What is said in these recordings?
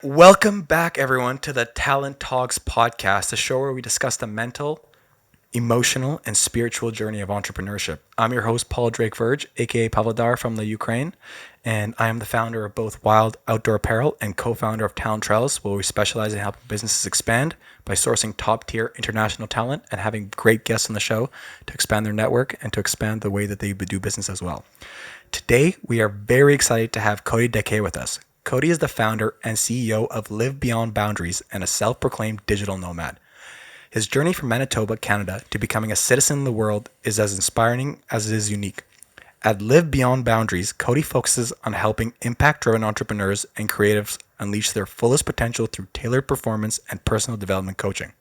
Welcome back, everyone, to the Talent Talks podcast, the show where we discuss the mental, emotional, and spiritual journey of entrepreneurship. I'm your host, Paul Drake Verge, aka Pavlodar from the Ukraine, and I am the founder of both Wild Outdoor Apparel and co-founder of Talent Trails, where we specialize in helping businesses expand by sourcing top-tier international talent and having great guests on the show to expand their network and to expand the way that they do business as well. Today, we are very excited to have Cody Dacquay with us. Cody is the founder and CEO of Live Beyond Boundaries and a self-proclaimed digital nomad. His journey from Manitoba, Canada, to becoming a citizen in the world is as inspiring as it is unique. At Live Beyond Boundaries, Cody focuses on helping impact-driven entrepreneurs and creatives unleash their fullest potential through tailored performance and personal development coaching.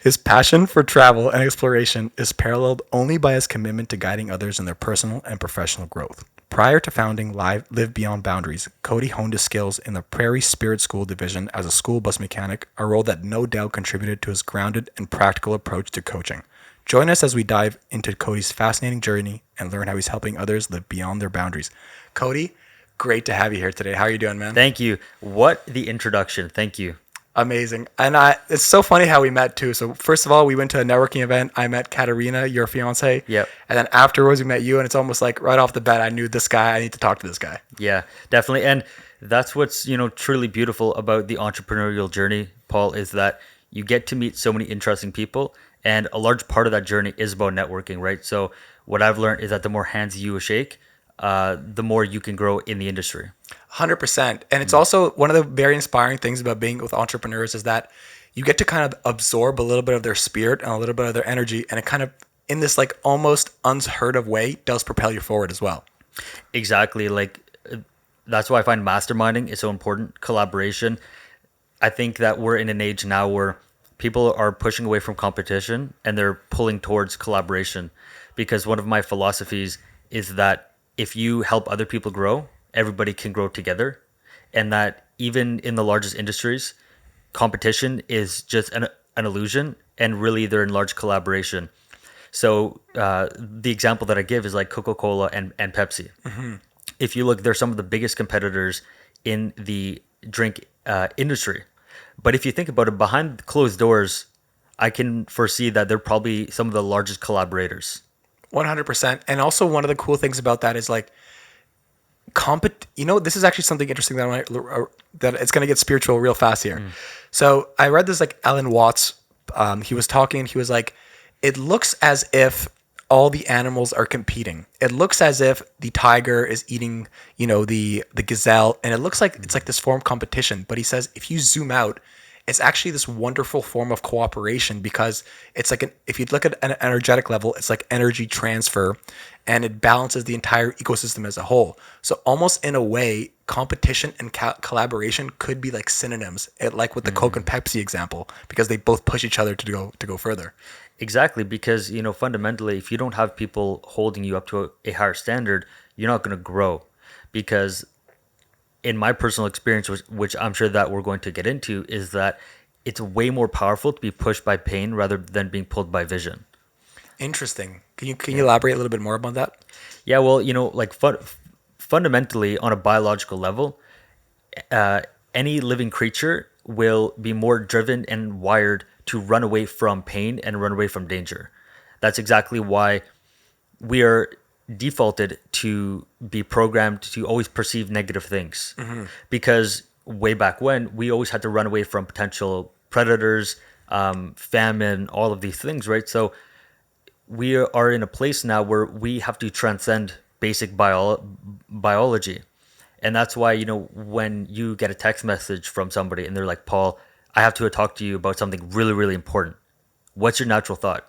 His passion for travel and exploration is paralleled only by his commitment to guiding others in their personal and professional growth. Prior to founding Live Beyond Boundaries, Cody honed his skills in the Prairie Spirit School division as a school bus mechanic, a role that no doubt contributed to his grounded and practical approach to coaching. Join us as we dive into Cody's fascinating journey and learn how he's helping others live beyond their boundaries. Cody, great to have you here today. How are you doing, man? Thank you. What the introduction. Thank you. Amazing. And it's so funny how we met too. So first of all, we went to a networking event. I met Katarina, your fiance. Yep. And then afterwards we met you, and it's almost like right off the bat, I knew this guy. I need to talk to this guy. Yeah, definitely. And that's what's, truly beautiful about the entrepreneurial journey, Paul, is that you get to meet so many interesting people. And a large part of that journey is about networking, right? So what I've learned is that the more hands you shake, the more you can grow in the industry. 100%. And it's also one of the very inspiring things about being with entrepreneurs is that you get to kind of absorb a little bit of their spirit and a little bit of their energy. And it kind of, in this like almost unheard of way, does propel you forward as well. Exactly. That's why I find masterminding is so important. Collaboration. I think that we're in an age now where people are pushing away from competition and they're pulling towards collaboration, because one of my philosophies is that if you help other people grow, everybody can grow together. And that even in the largest industries, competition is just an illusion, and really they're in large collaboration. So the example that I give is like Coca-Cola and Pepsi. Mm-hmm. If you look, they're some of the biggest competitors in the drink industry. But if you think about it, behind closed doors, I can foresee that they're probably some of the largest collaborators. 100%. And also one of the cool things about that is like, this is actually something interesting that it's going to get spiritual real fast here. So I read this like Alan Watts. He was talking and he was like, it looks as if all the animals are competing. It looks as if the tiger is eating, the gazelle, and it looks like it's like this form of competition. But he says, if you zoom out, it's actually this wonderful form of cooperation, because it's like if you look at an energetic level, it's like energy transfer, and it balances the entire ecosystem as a whole. So almost in a way, competition and collaboration could be like synonyms, like with the Coke and Pepsi example, because they both push each other to go further. Exactly, because fundamentally, if you don't have people holding you up to a higher standard, you're not going to grow. Because in my personal experience, which I'm sure that we're going to get into, is that it's way more powerful to be pushed by pain rather than being pulled by vision. Interesting. Can you elaborate a little bit more about that? Yeah, well, fundamentally, on a biological level, any living creature will be more driven and wired to run away from pain and run away from danger. That's exactly why we are defaulted to be programmed to always perceive negative things. Mm-hmm. Because way back when, we always had to run away from potential predators, famine, all of these things, right? So we are in a place now where we have to transcend basic biology. And that's why, when you get a text message from somebody and they're like, Paul, I have to talk to you about something really, really important. What's your natural thought?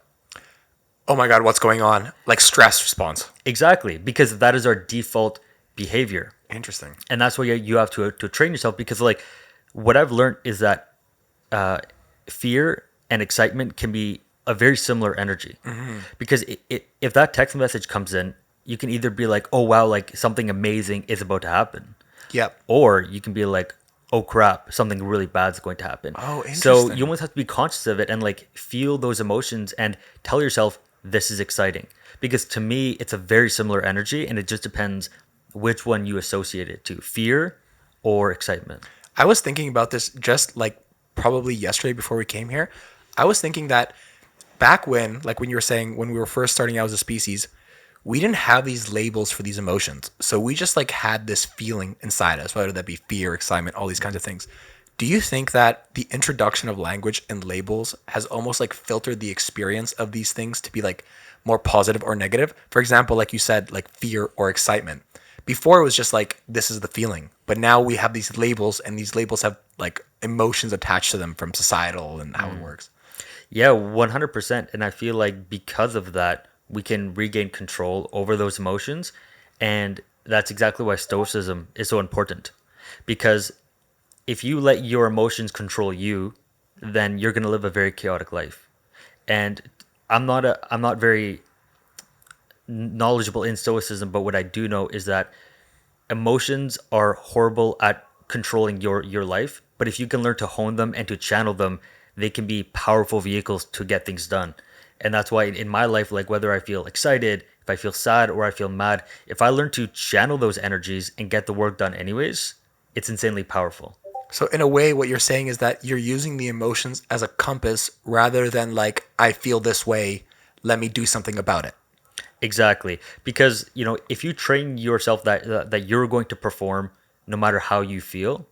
Oh my God, what's going on? Like stress response. Exactly, because that is our default behavior. Interesting. And that's why you have to train yourself, because like what I've learned is that fear and excitement can be a very similar energy. Mm-hmm. Because if that text message comes in, you can either be like, oh wow, like something amazing is about to happen. Yep. Or you can be like, oh crap, something really bad is going to happen. Oh, interesting. So you almost have to be conscious of it and like feel those emotions and tell yourself, this is exciting. Because to me, it's a very similar energy, and it just depends which one you associate it to, fear or excitement. I was thinking about this just like probably yesterday before we came here. I was thinking that back when, like when you were saying, when we were first starting out as a species, we didn't have these labels for these emotions. So we just like had this feeling inside us, whether that be fear, excitement, all these kinds of things. Do you think that the introduction of language and labels has almost like filtered the experience of these things to be like more positive or negative? For example, like you said, like fear or excitement. Before it was just like this is the feeling, but now we have these labels, and these labels have like emotions attached to them from societal and how it works. Yeah, 100%. And I feel like because of that, we can regain control over those emotions. And that's exactly why stoicism is so important. Because if you let your emotions control you, then you're going to live a very chaotic life. And I'm not very knowledgeable in stoicism, but what I do know is that emotions are horrible at controlling your life, but if you can learn to hone them and to channel them, they can be powerful vehicles to get things done. And that's why in my life, like whether I feel excited, if I feel sad, or I feel mad, if I learn to channel those energies and get the work done anyways, it's insanely powerful. So in a way, what you're saying is that you're using the emotions as a compass rather than like I feel this way, let me do something about it. Exactly. Because, if you train yourself that you're going to perform no matter how you feel,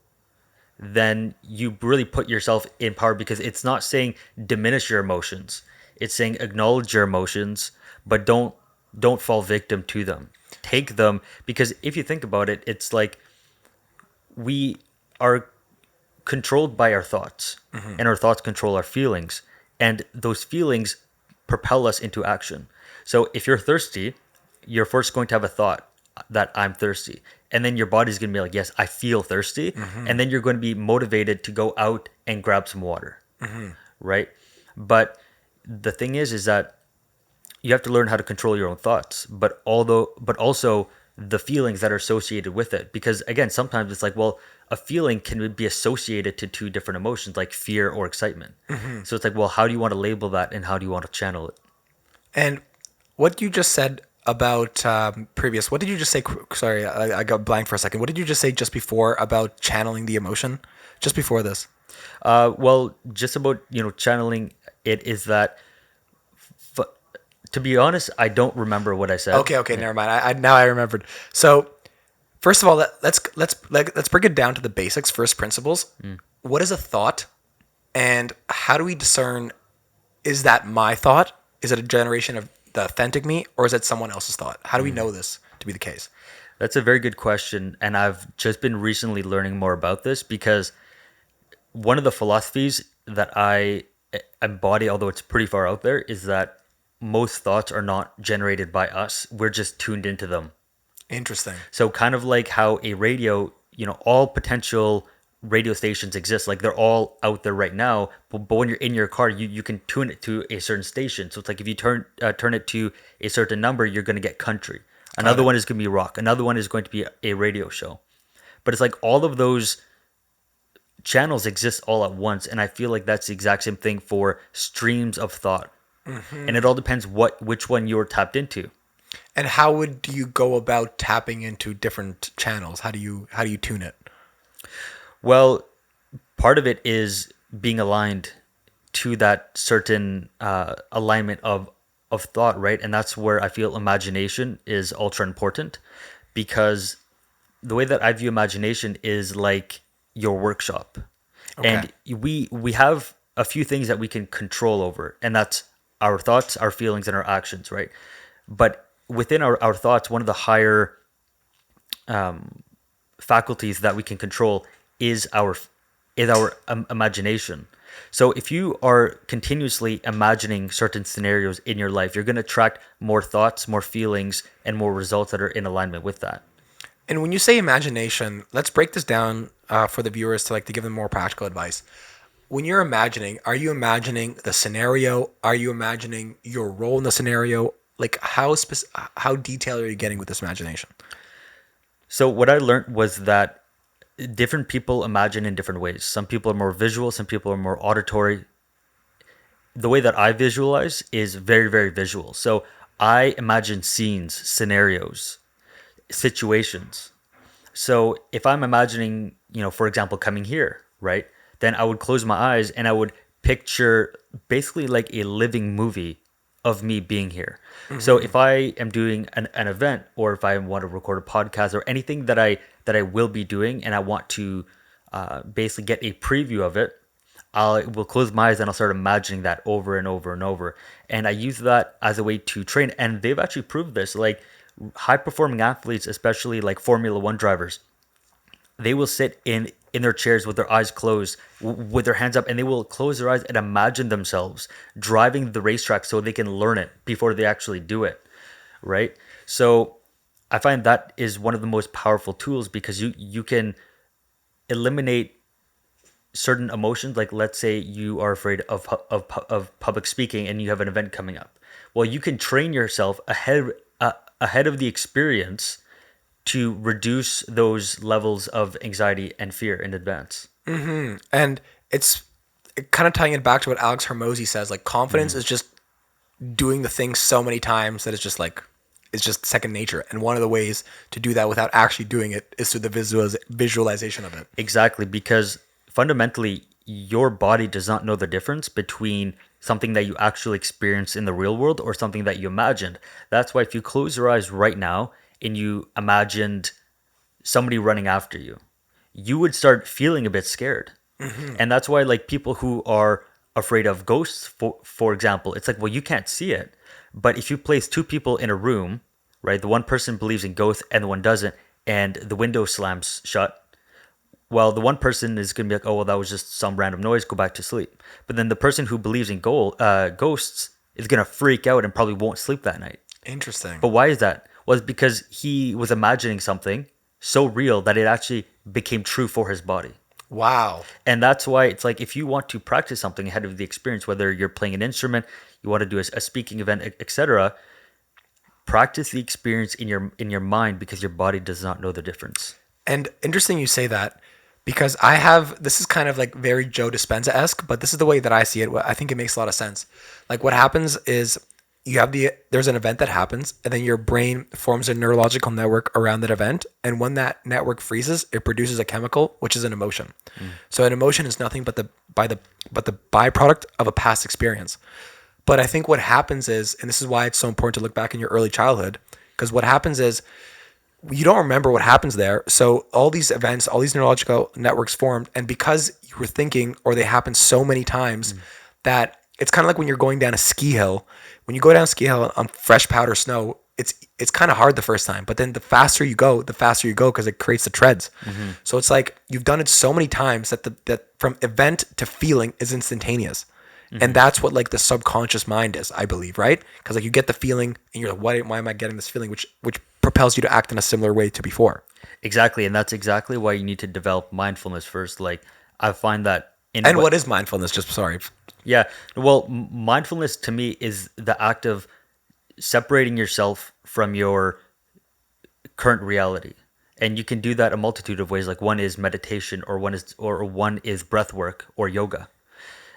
then you really put yourself in power, because it's not saying diminish your emotions. It's saying acknowledge your emotions, but don't fall victim to them. Take them, because if you think about it, it's like we are controlled by our thoughts, and our thoughts control our feelings, and those feelings propel us into action. So if you're thirsty, you're first going to have a thought that I'm thirsty, and then your body's going to be like, yes, I feel thirsty, and then you're going to be motivated to go out and grab some water, right? But the thing is that you have to learn how to control your own thoughts, but also the feelings that are associated with it. Because again, sometimes it's like, well, a feeling can be associated to two different emotions, like fear or excitement. So it's like, well, how do you want to label that, and how do you want to channel it? And what you just said about previous, what did you just say? Sorry, I got blank for a second. What did you just say just before about channeling the emotion? Just before this. Well, just about channeling it is that. f- to be honest, I don't remember what I said. Okay, never mind. I now I remembered. So first of all, let's break it down to the basics. First principles. What is a thought, and how do we discern? Is that my thought? Is it a generation of the authentic me, or is it someone else's thought? How do we know this to be the case? That's a very good question, and I've just been recently learning more about this, because one of the philosophies that I embody, although it's pretty far out there, is that most thoughts are not generated by us. We're just tuned into them. Interesting. So kind of like how a radio, all potential radio stations exist, like they're all out there right now. But when you're in your car, you can tune it to a certain station. So it's like if you turn it to a certain number, you're going to get country. Another one is going to be rock. Another one is going to be a radio show. But it's like all of those channels exist all at once, and I feel like that's the exact same thing for streams of thought. And it all depends which one you're tapped into. And how would you go about tapping into different channels? How do you tune it? Well, part of it is being aligned to that certain alignment of thought, right? And that's where I feel imagination is ultra important, because the way that I view imagination is like your workshop. Okay. And we have a few things that we can control over, and that's our thoughts, our feelings, and our actions, right? But within our thoughts, one of the higher faculties that we can control is our imagination. So if you are continuously imagining certain scenarios in your life, you're going to attract more thoughts, more feelings, and more results that are in alignment with that. And when you say imagination, let's break this down for the viewers to give them more practical advice. When you're imagining, are you imagining the scenario? Are you imagining your role in the scenario? Like how detailed are you getting with this imagination? So what I learned was that different people imagine in different ways. Some people are more visual, some people are more auditory. The way that I visualize is very, very visual. So I imagine scenes, scenarios, situations. So if I'm imagining, for example, coming here, right? Then I would close my eyes and I would picture basically like a living movie of me being here. So if I am doing an event, or if I want to record a podcast or anything that I will be doing, and I want to basically get a preview of it, I will close my eyes and I'll start imagining that over and over and over. And I use that as a way to train. And they've actually proved this. Like high performing athletes, especially like Formula One drivers, they will sit in their chairs with their eyes closed, with their hands up, and they will close their eyes and imagine themselves driving the racetrack so they can learn it before they actually do it, right? So I find that is one of the most powerful tools, because you can eliminate certain emotions. Like let's say you are afraid of public speaking and you have an event coming up. Well, you can train yourself ahead of the experience to reduce those levels of anxiety and fear in advance. And it's kind of tying it back to what Alex Hermosi says. Like confidence is just doing the thing so many times that it's just second nature. And one of the ways to do that without actually doing it is through the visualization of it. Exactly, because fundamentally, your body does not know the difference between something that you actually experience in the real world or something that you imagined. That's why if you close your eyes right now and you imagined somebody running after you, you would start feeling a bit scared. And that's why like people who are afraid of ghosts, for example, it's like, well, you can't see it. But if you place two people in a room, right, the one person believes in ghosts and the one doesn't, and the window slams shut, well, the one person is going to be like, oh, well, that was just some random noise, go back to sleep. But then the person who believes in ghosts is going to freak out and probably won't sleep that night. Interesting. But why is that? Well, it's because he was imagining something so real that it actually became true for his body. Wow. And that's why it's like, if you want to practice something ahead of the experience, whether you're playing an instrument, you want to do a speaking event, etc., practice the experience in your mind, because your body does not know the difference. And interesting you say that, because this is kind of like very Joe Dispenza-esque, but this is the way that I see it. I think it makes a lot of sense. Like what happens is there's an event that happens, and then your brain forms a neurological network around that event. And when that network freezes, it produces a chemical, which is an emotion. So an emotion is nothing but the byproduct of a past experience. But I think what happens is, and this is why it's so important to look back in your early childhood, because what happens is you don't remember what happens there. So all these events, all these neurological networks formed, and because you were thinking, or they happen so many times, that it's kind of like when you're going down a ski hill. When you go down a ski hill on fresh powder snow, it's kind of hard the first time, but then the faster you go because it creates the treads. So it's like you've done it so many times that from event to feeling is instantaneous. And that's what like the subconscious mind is, I believe, right? Because like you get the feeling and you're like, why am I getting this feeling? Which propels you to act in a similar way to before. Exactly. And that's exactly why you need to develop mindfulness first. Like I find that what is mindfulness? Just sorry. Yeah. Well, mindfulness to me is the act of separating yourself from your current reality. And you can do that a multitude of ways. Like one is meditation, or one is breath work or yoga.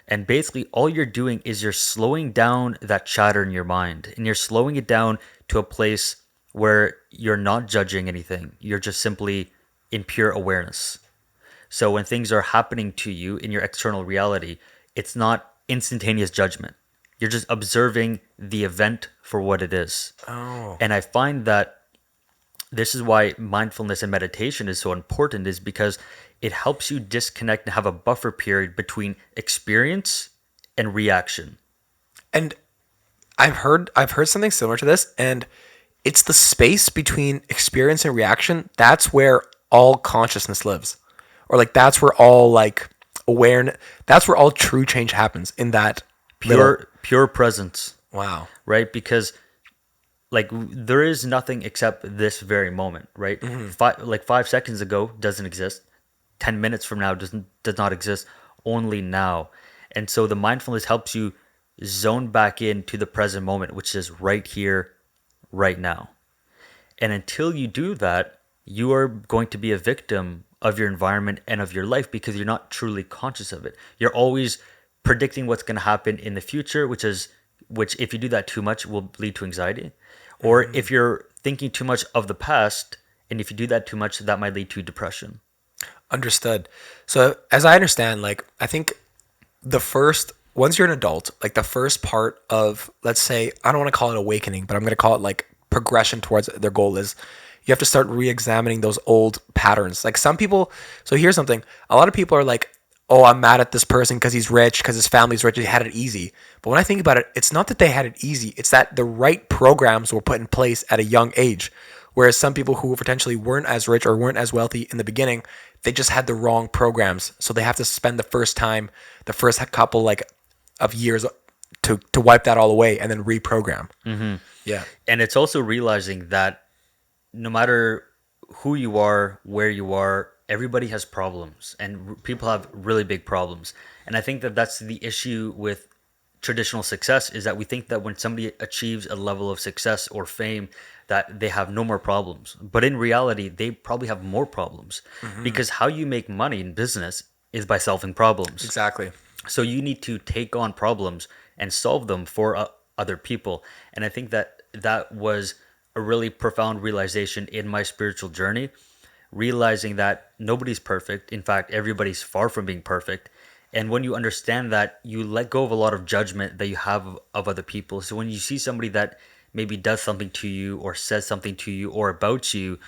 And basically all you're doing is you're slowing down that chatter in your mind, and you're slowing it down to a place where you're not judging anything. You're just simply in pure awareness. So when things are happening to you in your external reality, it's not instantaneous judgment. You're just observing the event for what it is. Oh. And I find that this is why mindfulness and meditation is so important, is because it helps you disconnect and have a buffer period between experience and reaction. And I've heard something similar to this, and it's the space between experience and reaction. That's where all consciousness lives. Or like that's where all like awareness, that's where all true change happens, in that pure presence. Wow. Right? Because like there is nothing except this very moment, right? 5 seconds ago doesn't exist. 10 minutes from now does not exist. Only now. And so the mindfulness helps you zone back into the present moment, which is right here, right now. And until you do that, you are going to be a victim of your environment and of your life, because you're not truly conscious of it. You're always predicting what's going to happen in the future, which if you do that too much will lead to anxiety. Or if you're thinking too much of the past And if you do that too much, that might lead to depression. Understood. So as I understand, like I think once you're an adult, like the first part of, let's say, I don't want to call it awakening, but I'm going to call it like progression towards their goal is you have to start re-examining those old patterns. Like some people, so here's something, a lot of people are like, oh, I'm mad at this person because he's rich, because his family's rich, he had it easy. But when I think about it, it's not that they had it easy, it's that the right programs were put in place at a young age. Whereas some people who potentially weren't as rich or weren't as wealthy in the beginning, they just had the wrong programs. So they have to spend the first couple like of years to wipe that all away and then reprogram. Yeah. And it's also realizing that no matter who you are, where you are, everybody has problems and people have really big problems. And I think that that's the issue with traditional success, is that we think that when somebody achieves a level of success or fame, that they have no more problems. But in reality, they probably have more problems, because how you make money in business is by solving problems. Exactly. So you need to take on problems and solve them for other people. And I think that that was a really profound realization in my spiritual journey, realizing that nobody's perfect. In fact, everybody's far from being perfect. And when you understand that, you let go of a lot of judgment that you have of other people. So when you see somebody that maybe does something to you or says something to you or about you,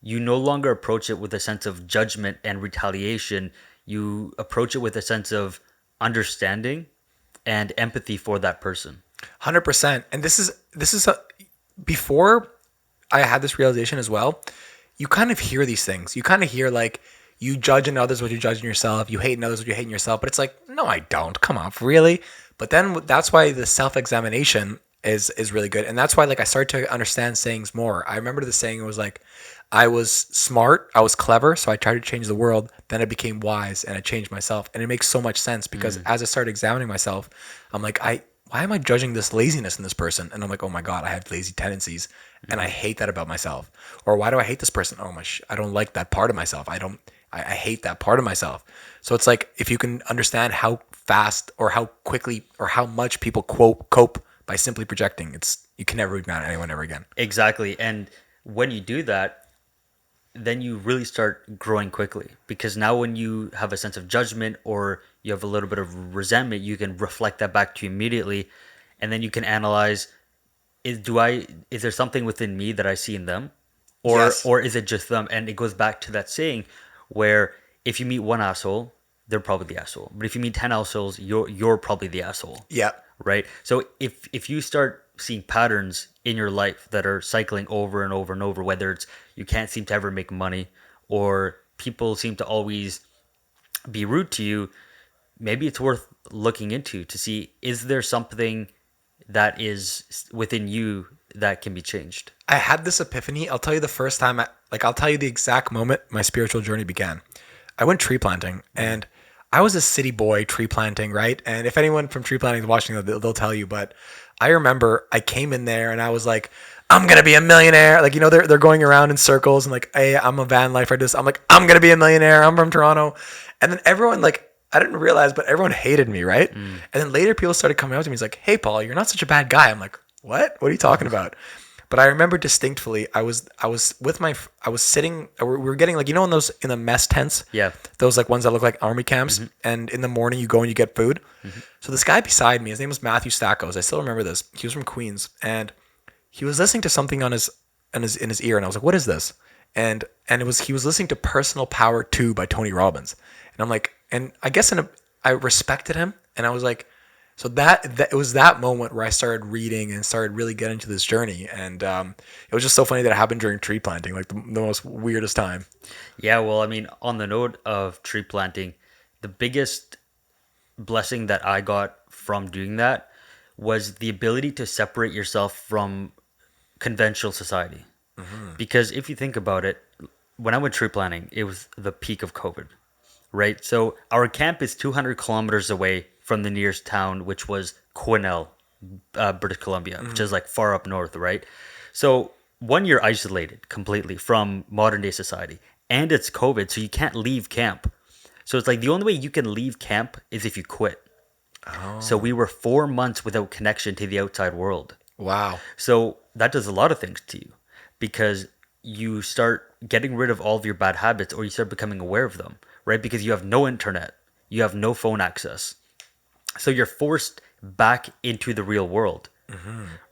you no longer approach it with a sense of judgment and retaliation. You approach it with a sense of understanding and empathy for that person. 100%. And before I had this realization as well, you kind of hear these things. You kind of hear like, you judge in others what you judge in yourself. You hate in others what you hate in yourself. But it's like, no, I don't. Come on, really? But then that's why the self-examination is really good. And that's why like I started to understand sayings more. I remember the saying, it was like, I was smart, I was clever, so I tried to change the world. Then I became wise and I changed myself. And it makes so much sense because as I started examining myself, I'm like, why am I judging this laziness in this person? And I'm like, oh my God, I have lazy tendencies and I hate that about myself. Or why do I hate this person? Oh I don't like that part of myself. I hate that part of myself. So it's like, if you can understand how fast or how quickly or how much people cope by simply projecting, you can never be mad at anyone ever again. Exactly. And when you do that, then you really start growing quickly, because now when you have a sense of judgment or you have a little bit of resentment, you can reflect that back to you immediately, and then you can analyze, is there something within me that I see in them, or Yes. or is it just them? And it goes back to that saying where if you meet one asshole, they're probably the asshole, but if you meet 10 assholes, you're probably the asshole. Yeah. Right? So if you start seeing patterns in your life that are cycling over and over and over, whether it's you can't seem to ever make money, or people seem to always be rude to you, maybe it's worth looking into to see, is there something that is within you that can be changed? I had this epiphany. I'll tell you the first time, I'll tell you the exact moment my spiritual journey began. I went tree planting, and I was a city boy tree planting, right? And if anyone from tree planting is watching, they'll tell you. But I remember I came in there and I was like, I'm going to be a millionaire. Like, they're going around in circles and like, hey, I'm a van lifer. I'm like, I'm going to be a millionaire. I'm from Toronto. And then everyone, like, I didn't realize, but everyone hated me, right? And then later people started coming up to me. He's like, hey, Paul, you're not such a bad guy. I'm like, what? What are you talking about? But I remember distinctly, I was sitting, we were getting like, in the mess tents, Yeah. those like ones that look like army camps. And in the morning you go and you get food. So this guy beside me, his name was Matthew Stackos. I still remember this. He was from Queens, and he was listening to something in his ear. And I was like, what is this? And he was listening to Personal Power 2 by Tony Robbins. And I'm like, and I guess I respected him. And I was like, so that it was that moment where I started reading and started really getting into this journey. And it was just so funny that it happened during tree planting, like the most weirdest time. Yeah, well, I mean, on the note of tree planting, the biggest blessing that I got from doing that was the ability to separate yourself from conventional society. Because if you think about it, when I went tree planting, it was the peak of COVID, right? So our camp is 200 kilometers away from the nearest town, which was Quesnel, British Columbia, which is like far up north, right? So one, you're isolated completely from modern day society, and it's COVID, so you can't leave camp. So it's like the only way you can leave camp is if you quit. So we were 4 months without connection to the outside world. Wow. So that does a lot of things to you, because you start getting rid of all of your bad habits, or you start becoming aware of them, right? Because you have no internet, you have no phone access. So you're forced back into the real world,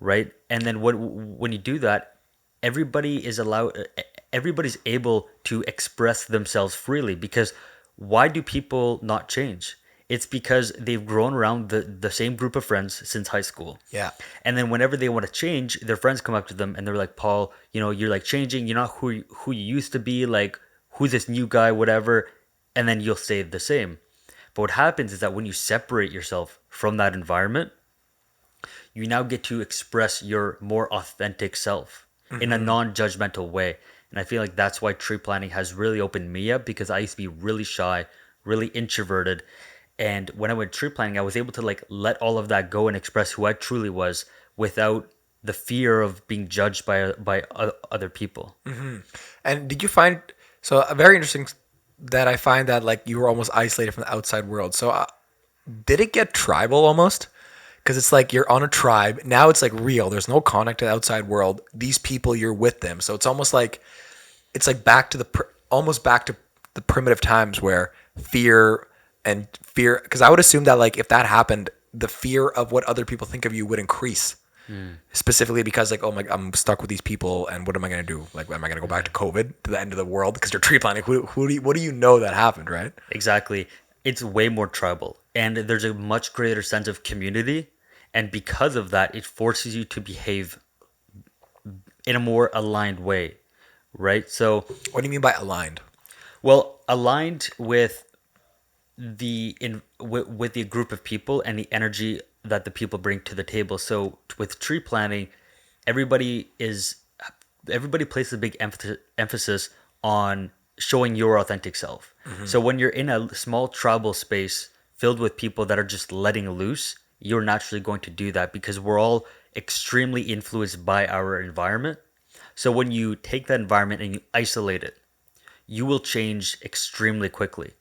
right? And then when you do that, everybody is allowed, everybody's able to express themselves freely. Because why do people not change? It's because they've grown around the same group of friends since high school. Yeah. And then whenever they want to change, their friends come up to them and they're like, Paul, you're like changing. You're not who you used to be. Like, who's this new guy, whatever. And then you'll stay the same. But what happens is that when you separate yourself from that environment, you now get to express your more authentic self in a non-judgmental way. And I feel like that's why tree planting has really opened me up, because I used to be really shy, really introverted. And when I went tree planting, I was able to like let all of that go and express who I truly was without the fear of being judged by other people. And did you find very interesting that I find that like you were almost isolated from the outside world. So did it get tribal almost? Because it's like you're on a tribe now. It's like real. There's no contact to the outside world. These people, you're with them. So it's almost like back to almost back to the primitive times where fear. Because I would assume that like if that happened, the fear of what other people think of you would increase. Specifically because like, oh my, I'm stuck with these people, and what am I gonna do? Like, am I gonna go back to COVID, to the end of the world because you're tree planting? What do you know that happened, right? Exactly. It's way more tribal, and there's a much greater sense of community. And because of that, it forces you to behave in a more aligned way, right? So, What do you mean by aligned? well, aligned with with the group of people and the energy that the people bring to the table. So with tree planting, everybody places a big emphasis on showing your authentic self. So when you're in a small tribal space filled with people that are just letting loose, you're naturally going to do that, because we're all extremely influenced by our environment. So when you take that environment and you isolate it, you will change extremely quickly.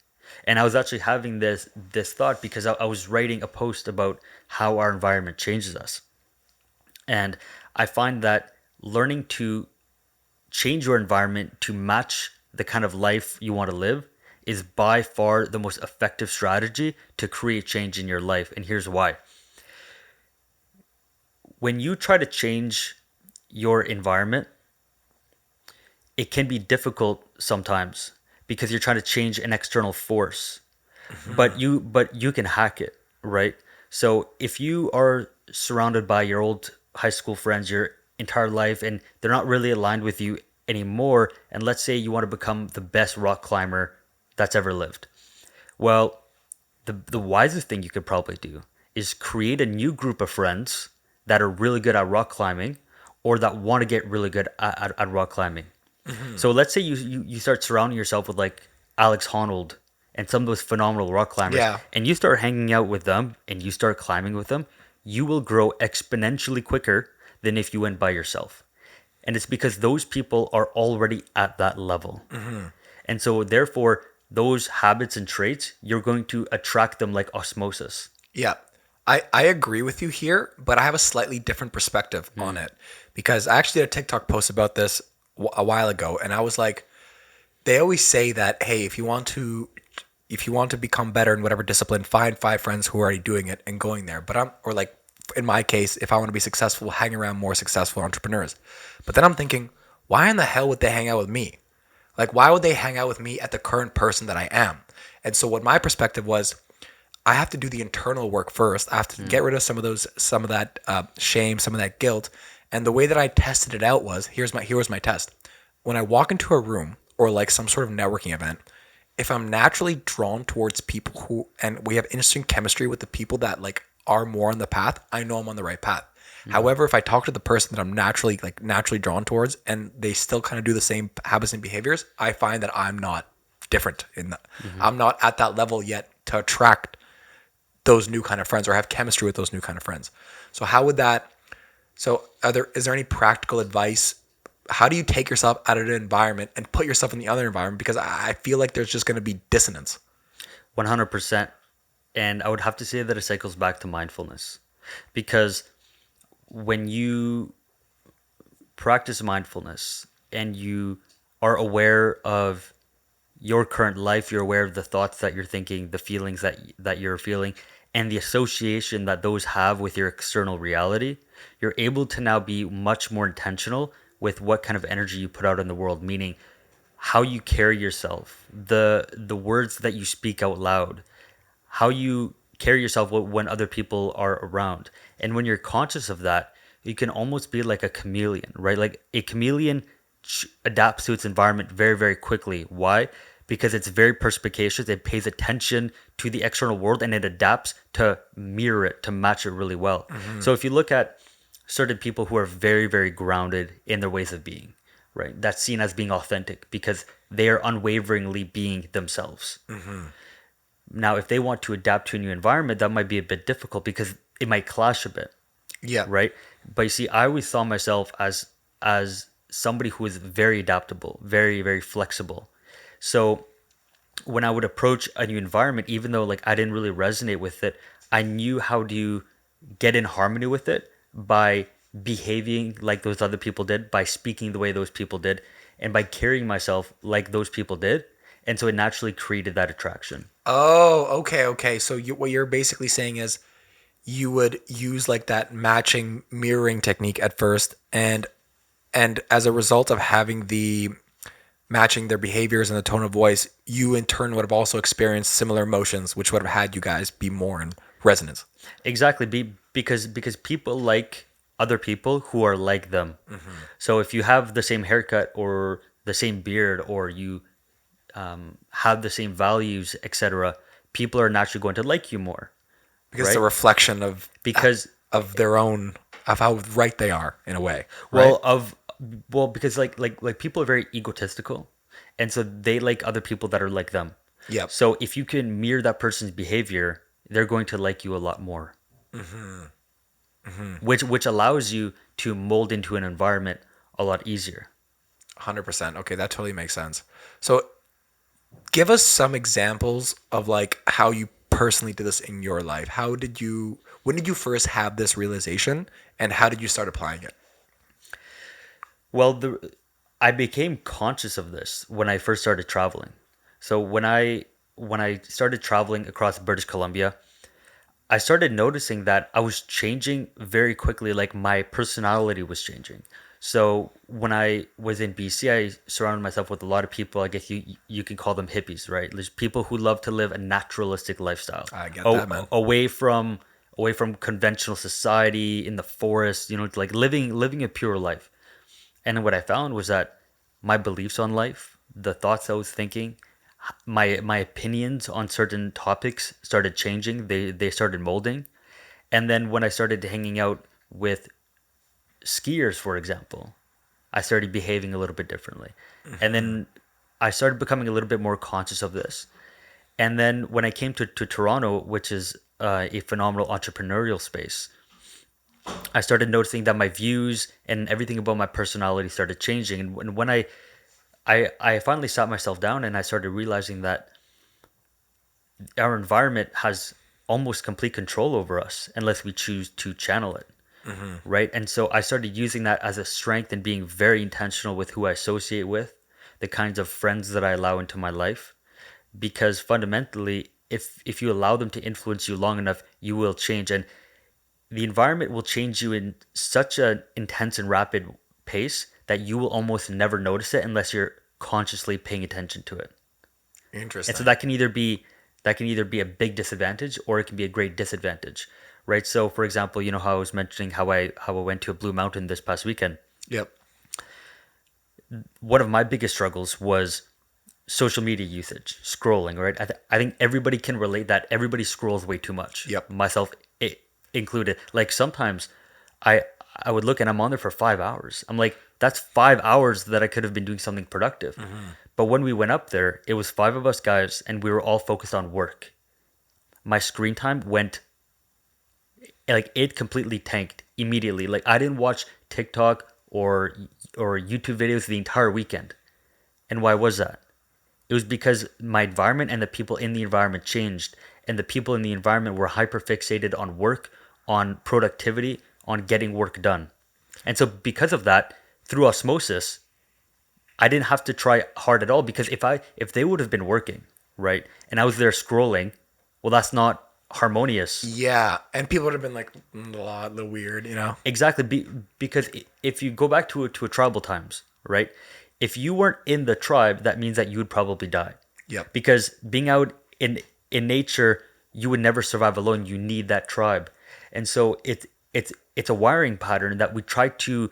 And I was actually having this thought because I was writing a post about how our environment changes us. And I find that learning to change your environment to match the kind of life you want to live is by far the most effective strategy to create change in your life. And here's why. When you try to change your environment, it can be difficult sometimes because you're trying to change an external force. But you can hack it, right? So if you are surrounded by your old high school friends your entire life and they're not really aligned with you anymore, and let's say you want to become the best rock climber that's ever lived, well, the wisest thing you could probably do is create a new group of friends that are really good at rock climbing, or that want to get really good at rock climbing. So let's say you start surrounding yourself with like Alex Honnold and some of those phenomenal rock climbers, Yeah. and you start hanging out with them and you start climbing with them, you will grow exponentially quicker than if you went by yourself. And it's because those people are already at that level. And so therefore, those habits and traits, you're going to attract them like osmosis. Yeah, I agree with you here, but I have a slightly different perspective on it, because I actually did a TikTok post about this a while ago, and I was like, they always say that, hey, if you want to become better in whatever discipline, find 5 friends who are already doing it and going there. Or like in my case, if I want to be successful, hang around more successful entrepreneurs. But then I'm thinking, why in the hell would they hang out with me? Like, why would they hang out with me at the current person that I am? And so what my perspective was, I have to do the internal work first. I have to get rid of some of that shame, some of that guilt. And the way that I tested it out was, here was my test. When I walk into a room or like some sort of networking event, if I'm naturally drawn towards people and we have interesting chemistry with the people that like are more on the path, I know I'm on the right path. However, if I talk to the person that I'm naturally drawn towards and they still kind of do the same habits and behaviors, I find that I'm not different in that. I'm not at that level yet to attract those new kind of friends or have chemistry with those new kind of friends. So is there any practical advice? How do you take yourself out of the environment and put yourself in the other environment? Because I feel like there's just going to be dissonance. 100%. And I would have to say that it cycles back to mindfulness. Because when you practice mindfulness and you are aware of your current life, you're aware of the thoughts that you're thinking, the feelings that you're feeling, and the association that those have with your external reality, you're able to now be much more intentional with what kind of energy you put out in the world, meaning how you carry yourself, the words that you speak out loud, how you carry yourself when other people are around. And when you're conscious of that, you can almost be like a chameleon, right? Like a chameleon adapts to its environment very, very quickly. Why? Because it's very perspicacious. It pays attention to the external world and it adapts to mirror it, to match it really well. So if you look at certain people who are very, very grounded in their ways of being, right? That's seen as being authentic because they are unwaveringly being themselves. Now, if they want to adapt to a new environment, that might be a bit difficult because it might clash a bit. Yeah. Right. But you see, I always saw myself as somebody who is very adaptable, very, very flexible. So when I would approach a new environment, even though like I didn't really resonate with it, I knew how to get in harmony with it by behaving like those other people did, by speaking the way those people did, and by carrying myself like those people did. And so it naturally created that attraction. Oh, okay, okay. So what you're basically saying is you would use like that matching mirroring technique at first, and as a result of having the matching their behaviors and the tone of voice, you in turn would have also experienced similar emotions, which would have had you guys be more in resonance. Exactly, because people like other people who are like them. So if you have the same haircut or the same beard or you have the same values, etc., people are naturally going to like you more. Because Right? it's a reflection Because of their own of how right they are in a way. Right? because like people are very egotistical, and so they like other people that are like them. Yep. So if you can mirror that person's behavior, they're going to like you a lot more. Which allows you to mold into an environment a lot easier. 100%. Okay, that totally makes sense. So give us some examples of like how you personally did this in your life. When did you first have this realization and how did you start applying it? Well, I became conscious of this when I first started traveling. So when I started traveling across British Columbia, I started noticing that I was changing very quickly, like my personality was changing. So when I was in BC, I surrounded myself with a lot of people. I guess you can call them hippies, right? There's people who love to live a naturalistic lifestyle. I get that, man. Away from conventional society in the forest, like living a pure life. And what I found was that my beliefs on life, the thoughts I was thinking, my opinions on certain topics started changing. They started molding. And then when I started hanging out with skiers, for example, I started behaving a little bit differently. And then I started becoming a little bit more conscious of this. And then when I came to Toronto, which is a phenomenal entrepreneurial space, I started noticing that my views and everything about my personality started changing. And when I finally sat myself down and I started realizing that our environment has almost complete control over us unless we choose to channel it. Right. And so I started using that as a strength and being very intentional with who I associate with, the kinds of friends that I allow into my life, because fundamentally, if you allow them to influence you long enough, you will change. And the environment will change you in such an intense and rapid pace that you will almost never notice it unless you're consciously paying attention to it. Interesting. And so that can either be a big disadvantage or it can be a great disadvantage, right? So for example, how I was mentioning how I went to a Blue Mountain this past weekend. Yep. One of my biggest struggles was social media usage, scrolling, right? I think everybody can relate that everybody scrolls way too much. Yep. Myself included. Like sometimes I would look and I'm on there for 5 hours. I'm like, that's 5 hours that I could have been doing something productive. But when we went up there, it was 5 of us guys and we were all focused on work. My screen time went, like, it completely tanked immediately. Like I didn't watch TikTok or YouTube videos the entire weekend. And why was that? It was because my environment and the people in the environment changed, and the people in the environment were hyper fixated on work, on productivity, on getting work done. And so because of that, through osmosis, I didn't have to try hard at all, because if they would have been working, right, and I was there scrolling, well, that's not harmonious. Yeah, and people would have been like, a little weird, you know? Exactly, because if you go back to a tribal times, right? If you weren't in the tribe, that means that you would probably die. Yep. Because being out in nature, you would never survive alone. You need that tribe, and so it's a wiring pattern that we try to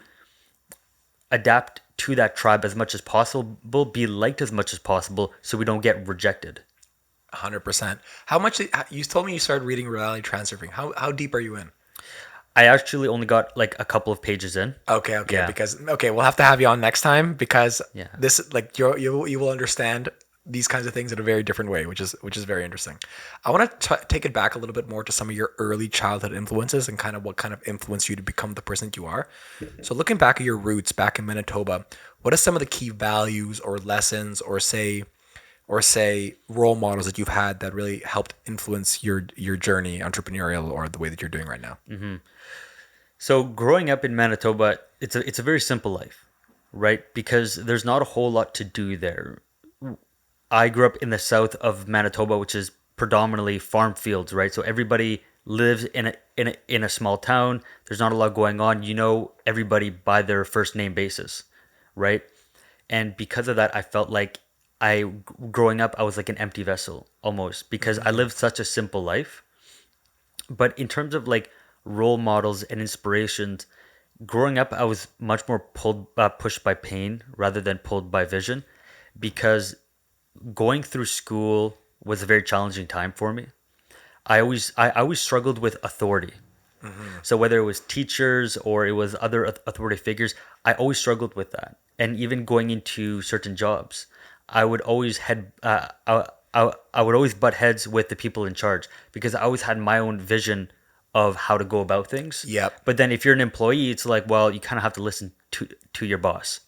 adapt to that tribe as much as possible, be liked as much as possible, so we don't get rejected. 100%. How much, you told me you started reading reality transurfing. How deep are you in? I actually only got like a couple of pages in. Okay, Yeah. because we'll have to have you on next time because Yeah. this like you will understand these kinds of things in a very different way, which is very interesting. I want to take it back a little bit more to some of your early childhood influences and kind of what kind of influenced you to become the person that you are. So looking back at your roots back in Manitoba, what are some of the key values or lessons or say role models that you've had that really helped influence your journey entrepreneurial or the way that you're doing right now? So growing up in Manitoba, it's a very simple life, right? Because there's not a whole lot to do there. I grew up in the south of Manitoba, which is predominantly farm fields, right? So everybody lives in a small town. There's not a lot going on. You know everybody by their first name basis, right? And because of that, I felt like growing up, I was like an empty vessel almost, because I lived such a simple life. But in terms of like role models and inspirations, growing up, I was much more pushed by pain rather than pulled by vision, because going through school was a very challenging time for me. I always struggled with authority. So whether it was teachers or it was other authority figures, I always struggled with that. And even going into certain jobs, I would always I would always butt heads with the people in charge, because I always had my own vision of how to go about things. Yep. But then if you're an employee, it's like, well, you kind of have to listen to your boss,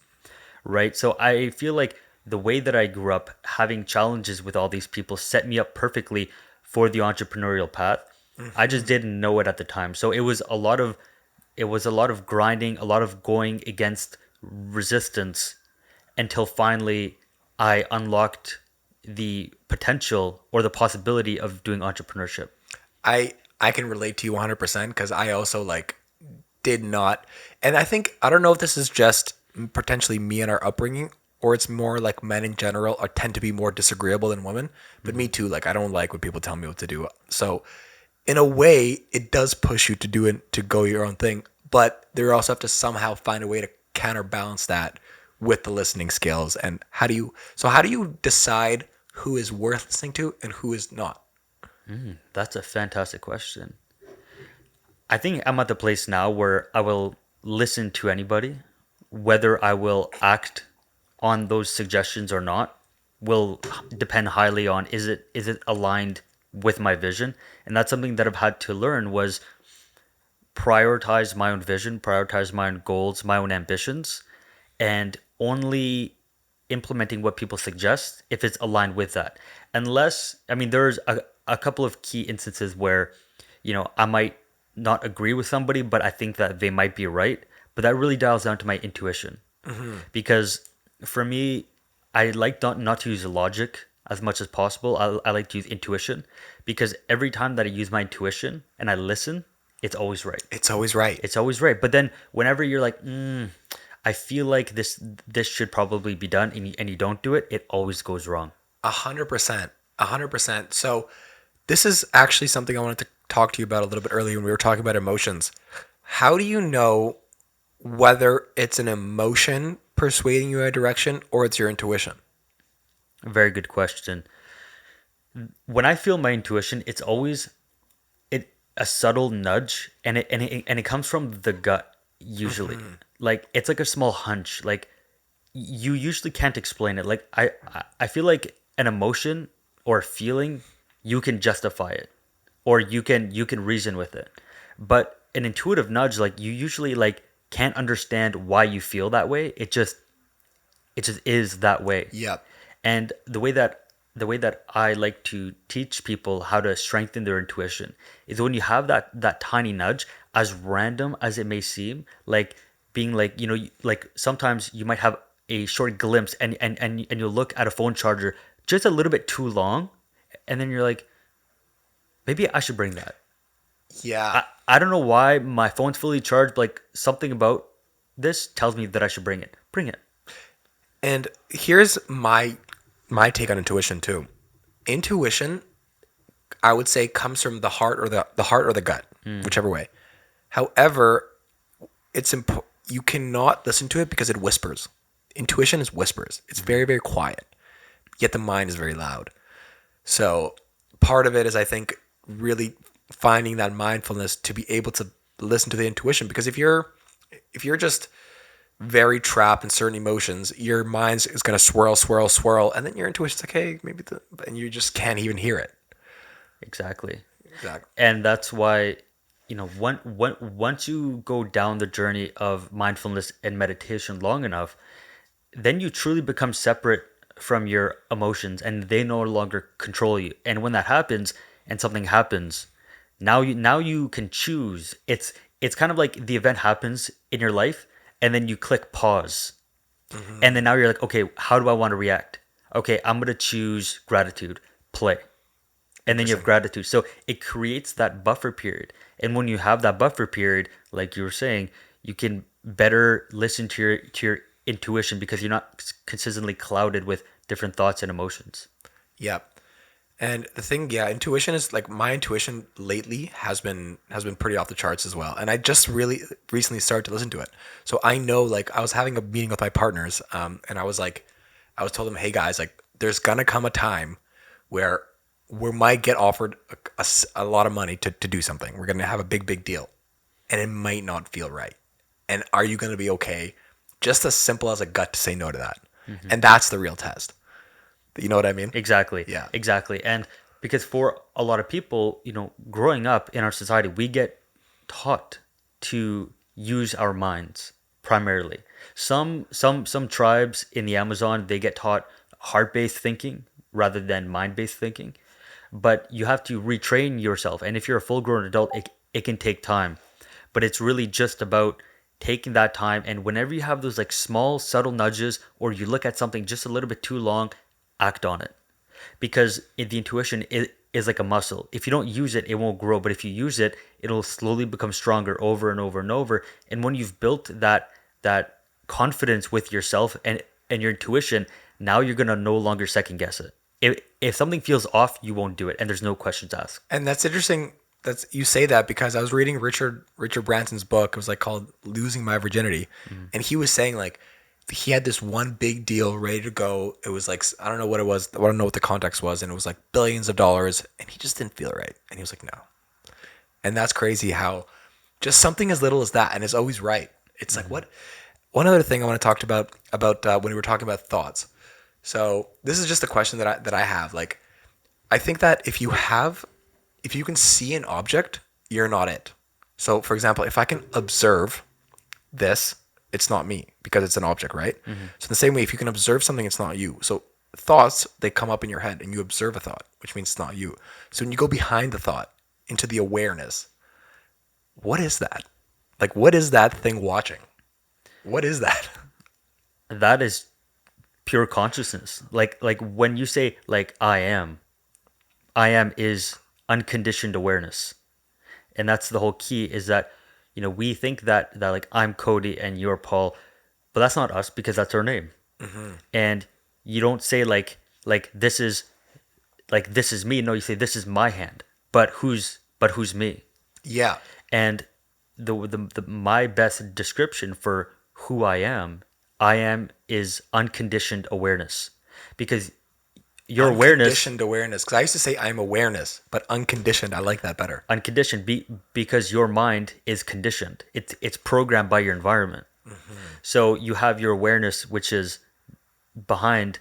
right? So I feel like the way that I grew up, having challenges with all these people, set me up perfectly for the entrepreneurial path. I just didn't know it at the time. So it was a lot of grinding, a lot of going against resistance, until finally I unlocked the potential or the possibility of doing entrepreneurship. I can relate to you 100% because I also like did not, and I don't know if this is just potentially me and our upbringing, or it's more like men in general are tend to be more disagreeable than women. But me too, like I don't like when people tell me what to do. So in a way, it does push you to do it, to go your own thing. But they also have to somehow find a way to counterbalance that with the listening skills. And how do you decide who is worth listening to and who is not? That's a fantastic question. I think I'm at the place now where I will listen to anybody. Whether I will act on those suggestions or not will depend highly on, is it aligned with my vision. And that's something that I've had to learn, was prioritize my own vision, prioritize my own goals, my own ambitions, and only implementing what people suggest if it's aligned with that. Unless, I mean, there's a couple of key instances where, I might not agree with somebody, but I think that they might be right. But that really dials down to my intuition. Because for me, I like not to use logic as much as possible. I like to use intuition, because every time that I use my intuition and I listen, it's always right. It's always right. It's always right. But then whenever you're like, I feel like this should probably be done, and you don't do it, it always goes wrong. 100%. 100%. So this is actually something I wanted to talk to you about a little bit earlier when we were talking about emotions. How do you know whether it's an emotion persuading you in a direction or it's your intuition? Very good question. When I feel my intuition, it's always a subtle nudge, and it comes from the gut usually. Like it's like a small hunch. Like you usually can't explain it. Like I feel like an emotion or a feeling, you can justify it, or you can reason with it. But an intuitive nudge, like you usually like can't understand why you feel that way. It just is that way. Yep. And the way that I like to teach people how to strengthen their intuition is when you have that tiny nudge, as random as it may seem, like being like, like sometimes you might have a short glimpse, and you'll look at a phone charger just a little bit too long, and then you're like, maybe I should bring that. Yeah. I don't know why my phone's fully charged, but like something about this tells me that I should bring it. Bring it. And here's my take on intuition too. Intuition, I would say, comes from the heart or the heart or the gut, whichever way. However, you cannot listen to it because it whispers. Intuition is whispers. It's very, very quiet. Yet the mind is very loud. So part of it is, I think, really finding that mindfulness to be able to listen to the intuition. Because if you're just very trapped in certain emotions, your mind is going to swirl, and then your intuition's like, hey, and you just can't even hear it. Exactly. Exactly. And that's why, once you go down the journey of mindfulness and meditation long enough, then you truly become separate from your emotions and they no longer control you. And when that happens and something happens, now you can choose. It's kind of like the event happens in your life and then you click pause. And then now you're like, okay, how do I want to react? Okay, I'm going to choose gratitude, play. And then you have gratitude. So it creates that buffer period. And when you have that buffer period, like you were saying, you can better listen to your intuition because you're not consistently clouded with different thoughts and emotions. Yep. And the thing, yeah, intuition is like my intuition lately has been pretty off the charts as well. And I just really recently started to listen to it. So I know, like, I was having a meeting with my partners, and I was told them, hey guys, like, there's gonna come a time where we might get offered a lot of money to do something. We're gonna have a big deal, and it might not feel right. And are you gonna be okay? Just as simple as a gut to say no to that. And that's the real test. You know what I mean? Exactly. Yeah. Exactly. And because for a lot of people, growing up in our society, we get taught to use our minds primarily. Some tribes in the Amazon, they get taught heart-based thinking rather than mind-based thinking. But you have to retrain yourself. And if you're a full-grown adult, it can take time. But it's really just about taking that time, and whenever you have those like small subtle nudges or you look at something just a little bit too long, act on it, because the intuition is like a muscle. If you don't use it, it won't grow, but if you use it, it'll slowly become stronger over and over and over. And when you've built that confidence with yourself and your intuition, now you're going to no longer second guess it. If something feels off, you won't do it, and there's no questions asked. And that's interesting. That's you say that because I was reading Richard Branson's book. It was like called "Losing My Virginity," and he was saying like he had this one big deal ready to go. It was like I don't know what it was. I don't know what the context was, and it was like billions of dollars, and he just didn't feel right. And he was like, no. And that's crazy how just something as little as that, and it's always right. It's like what. One other thing I want to talk about when we were talking about thoughts. So this is just a question that I have. Like, I think that if you can see an object, you're not it. So, for example, if I can observe this, it's not me because it's an object, right? So, in the same way, if you can observe something, it's not you. So, thoughts, they come up in your head and you observe a thought, which means it's not you. So, when you go behind the thought into the awareness, what is that? Like, what is that thing watching? What is that? That is pure consciousness. Like when you say like I am is unconditioned awareness. And that's the whole key, is that we think that like I'm Cody and you're Paul, but that's not us because that's our name. And you don't say like this is me. No, you say this is my hand. But who's me? Yeah. And the my best description for who I am is unconditioned awareness, because your awareness, Unconditioned awareness. Because I used to say I'm awareness, but unconditioned, I like that better. unconditioned because your mind is conditioned. It's programmed by your environment. So you have your awareness, which is behind,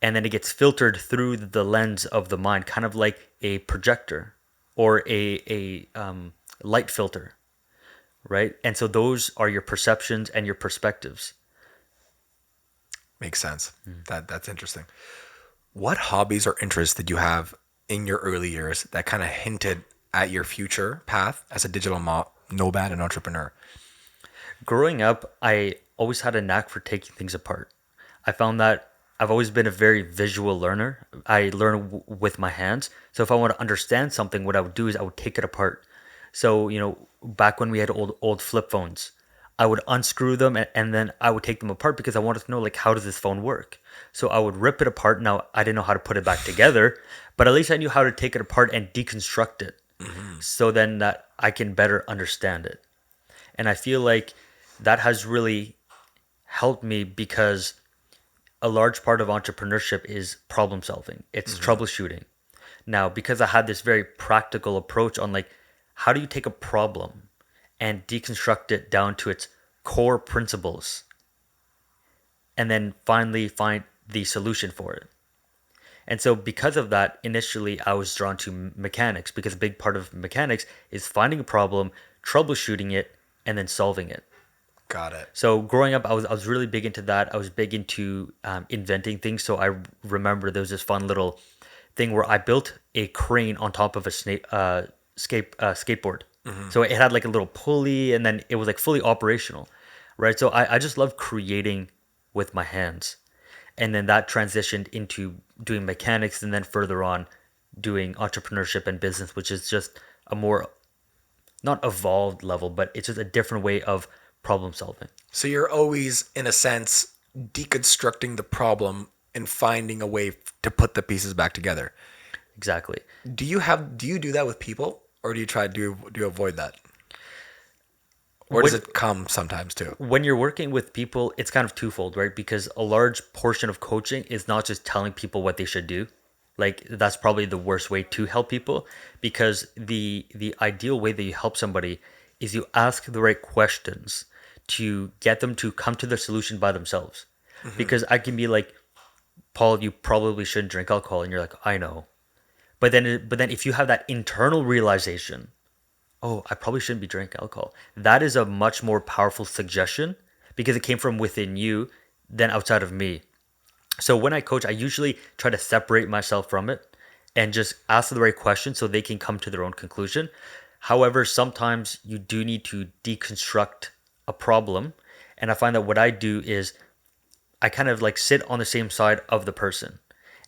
and then it gets filtered through the lens of the mind, kind of like a projector or a light filter, right? And so those are your perceptions and your perspectives. Makes sense. That's interesting. What hobbies or interests did you have in your early years that kind of hinted at your future path as a digital nomad and entrepreneur? Growing up, I always had a knack for taking things apart. I found that I've always been a very visual learner. I learn with my hands. So if I want to understand something, what I would do is I would take it apart. So, back when we had old flip phones, I would unscrew them and then I would take them apart because I wanted to know, like, how does this phone work? So I would rip it apart. Now, I didn't know how to put it back together, but at least I knew how to take it apart and deconstruct it, so then that I can better understand it. And I feel like that has really helped me because a large part of entrepreneurship is problem solving. It's troubleshooting. Now, because I had this very practical approach on, like, how do you take a problem and deconstruct it down to its core principles and then finally find the solution for it. And so because of that, initially I was drawn to mechanics, because a big part of mechanics is finding a problem, troubleshooting it, and then solving it. Got it. So growing up, I was really big into that. I was big into inventing things. So I remember there was this fun little thing where I built a crane on top of a skateboard. So it had like a little pulley, and then it was like fully operational, right? So I just love creating with my hands. And then that transitioned into doing mechanics, and then further on doing entrepreneurship and business, which is just a more, not evolved level, but it's just a different way of problem solving. So you're always, in a sense, deconstructing the problem and finding a way to put the pieces back together. Exactly. Do you do that with people, or do you avoid that? Or does it come sometimes too? When you're working with people, it's kind of twofold, right? Because a large portion of coaching is not just telling people what they should do. Like, that's probably the worst way to help people, because the ideal way that you help somebody is you ask the right questions to get them to come to the solution by themselves. Because I can be like, Paul, you probably shouldn't drink alcohol, and you're like, I know. But then if you have that internal realization, oh, I probably shouldn't be drinking alcohol, that is a much more powerful suggestion, because it came from within you than outside of me. So when I coach, I usually try to separate myself from it and just ask the right questions so they can come to their own conclusion. However, sometimes you do need to deconstruct a problem. And I find that what I do is I kind of like sit on the same side of the person,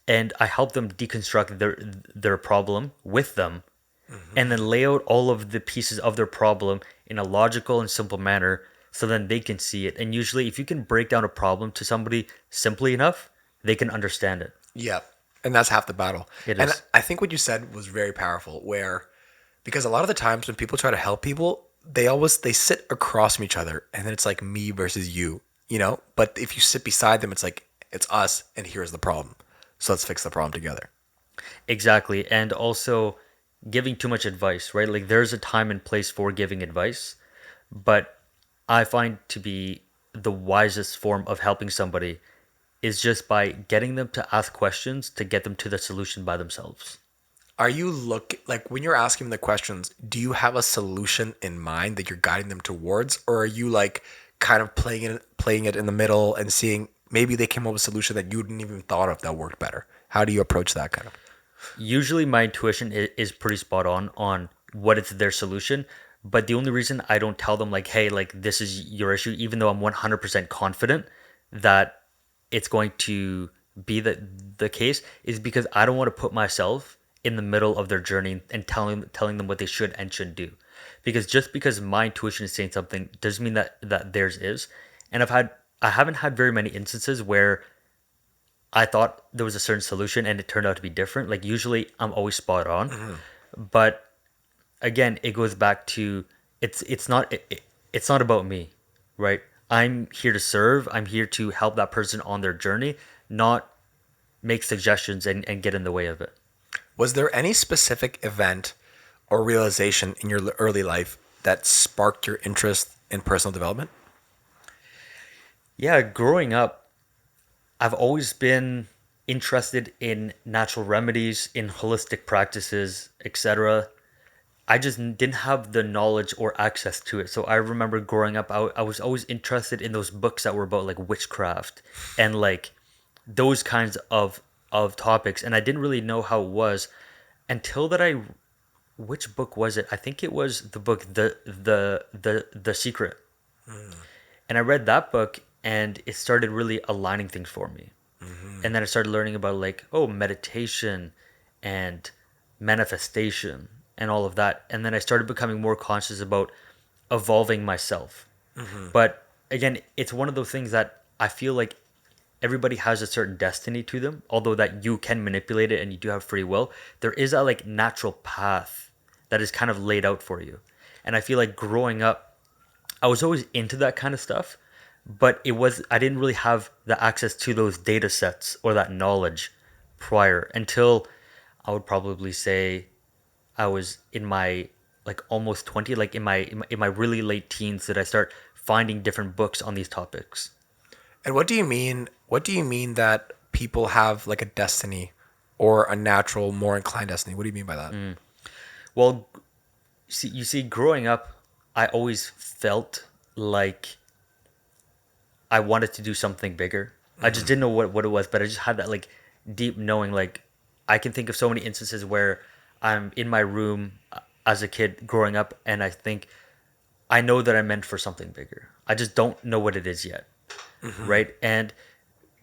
and I help them deconstruct their problem with them, and then lay out all of the pieces of their problem in a logical and simple manner, so then they can see it. And usually if you can break down a problem to somebody simply enough, they can understand it. Yeah. And that's half the battle. It And is. I think what you said was very powerful, because a lot of the times when people try to help people, they sit across from each other, and then it's like me versus you, But if you sit beside them, it's like, it's us, and here's the problem. So let's fix the problem together. Exactly. And also giving too much advice, right? Like, there's a time and place for giving advice, but I find to be the wisest form of helping somebody is just by getting them to ask questions to get them to the solution by themselves. Are you like, when you're asking them the questions, do you have a solution in mind that you're guiding them towards, or are you like kind of playing it in the middle and seeing maybe they came up with a solution that you didn't even thought of that worked better? How do you approach that kind of? Usually my intuition is pretty spot on what is their solution, but the only reason I don't tell them, like, hey, like, this is your issue, even though I'm 100% confident that it's going to be the case, is because I don't want to put myself in the middle of their journey and telling them what they should and shouldn't do. Because just because my intuition is saying something doesn't mean that theirs is. And I haven't had very many instances where I thought there was a certain solution and it turned out to be different. Like, usually I'm always spot on. But again, it goes back to it's not about me, right? I'm here to serve. I'm here to help that person on their journey, not make suggestions and get in the way of it. Was there any specific event or realization in your early life that sparked your interest in personal development? Yeah, growing up, I've always been interested in natural remedies, in holistic practices, etc. I just didn't have the knowledge or access to it. So I remember growing up, I was always interested in those books that were about like witchcraft and like those kinds of topics, and I didn't really know how it was until which book was it? I think it was the book the Secret. And I read that book, and it started really aligning things for me. And then I started learning about like, oh, meditation and manifestation and all of that. And then I started becoming more conscious about evolving myself. But again, it's one of those things that I feel like everybody has a certain destiny to them, although that you can manipulate it and you do have free will. There is a like natural path that is kind of laid out for you. And I feel like growing up, I was always into that kind of stuff, but I didn't really have the access to those data sets or that knowledge prior until I would probably say I was in my like almost 20, like in my really late teens, that I start finding different books on these topics. And what do you mean? What do you mean that people have like a destiny or a natural, more inclined destiny? What do you mean by that? Well, you see, growing up, I always felt like I wanted to do something bigger. I just didn't know what it was, but I just had that like deep knowing. Like I can think of so many instances where I'm in my room as a kid growing up, and I think I know that I'm meant for something bigger. I just don't know what it is yet, right? And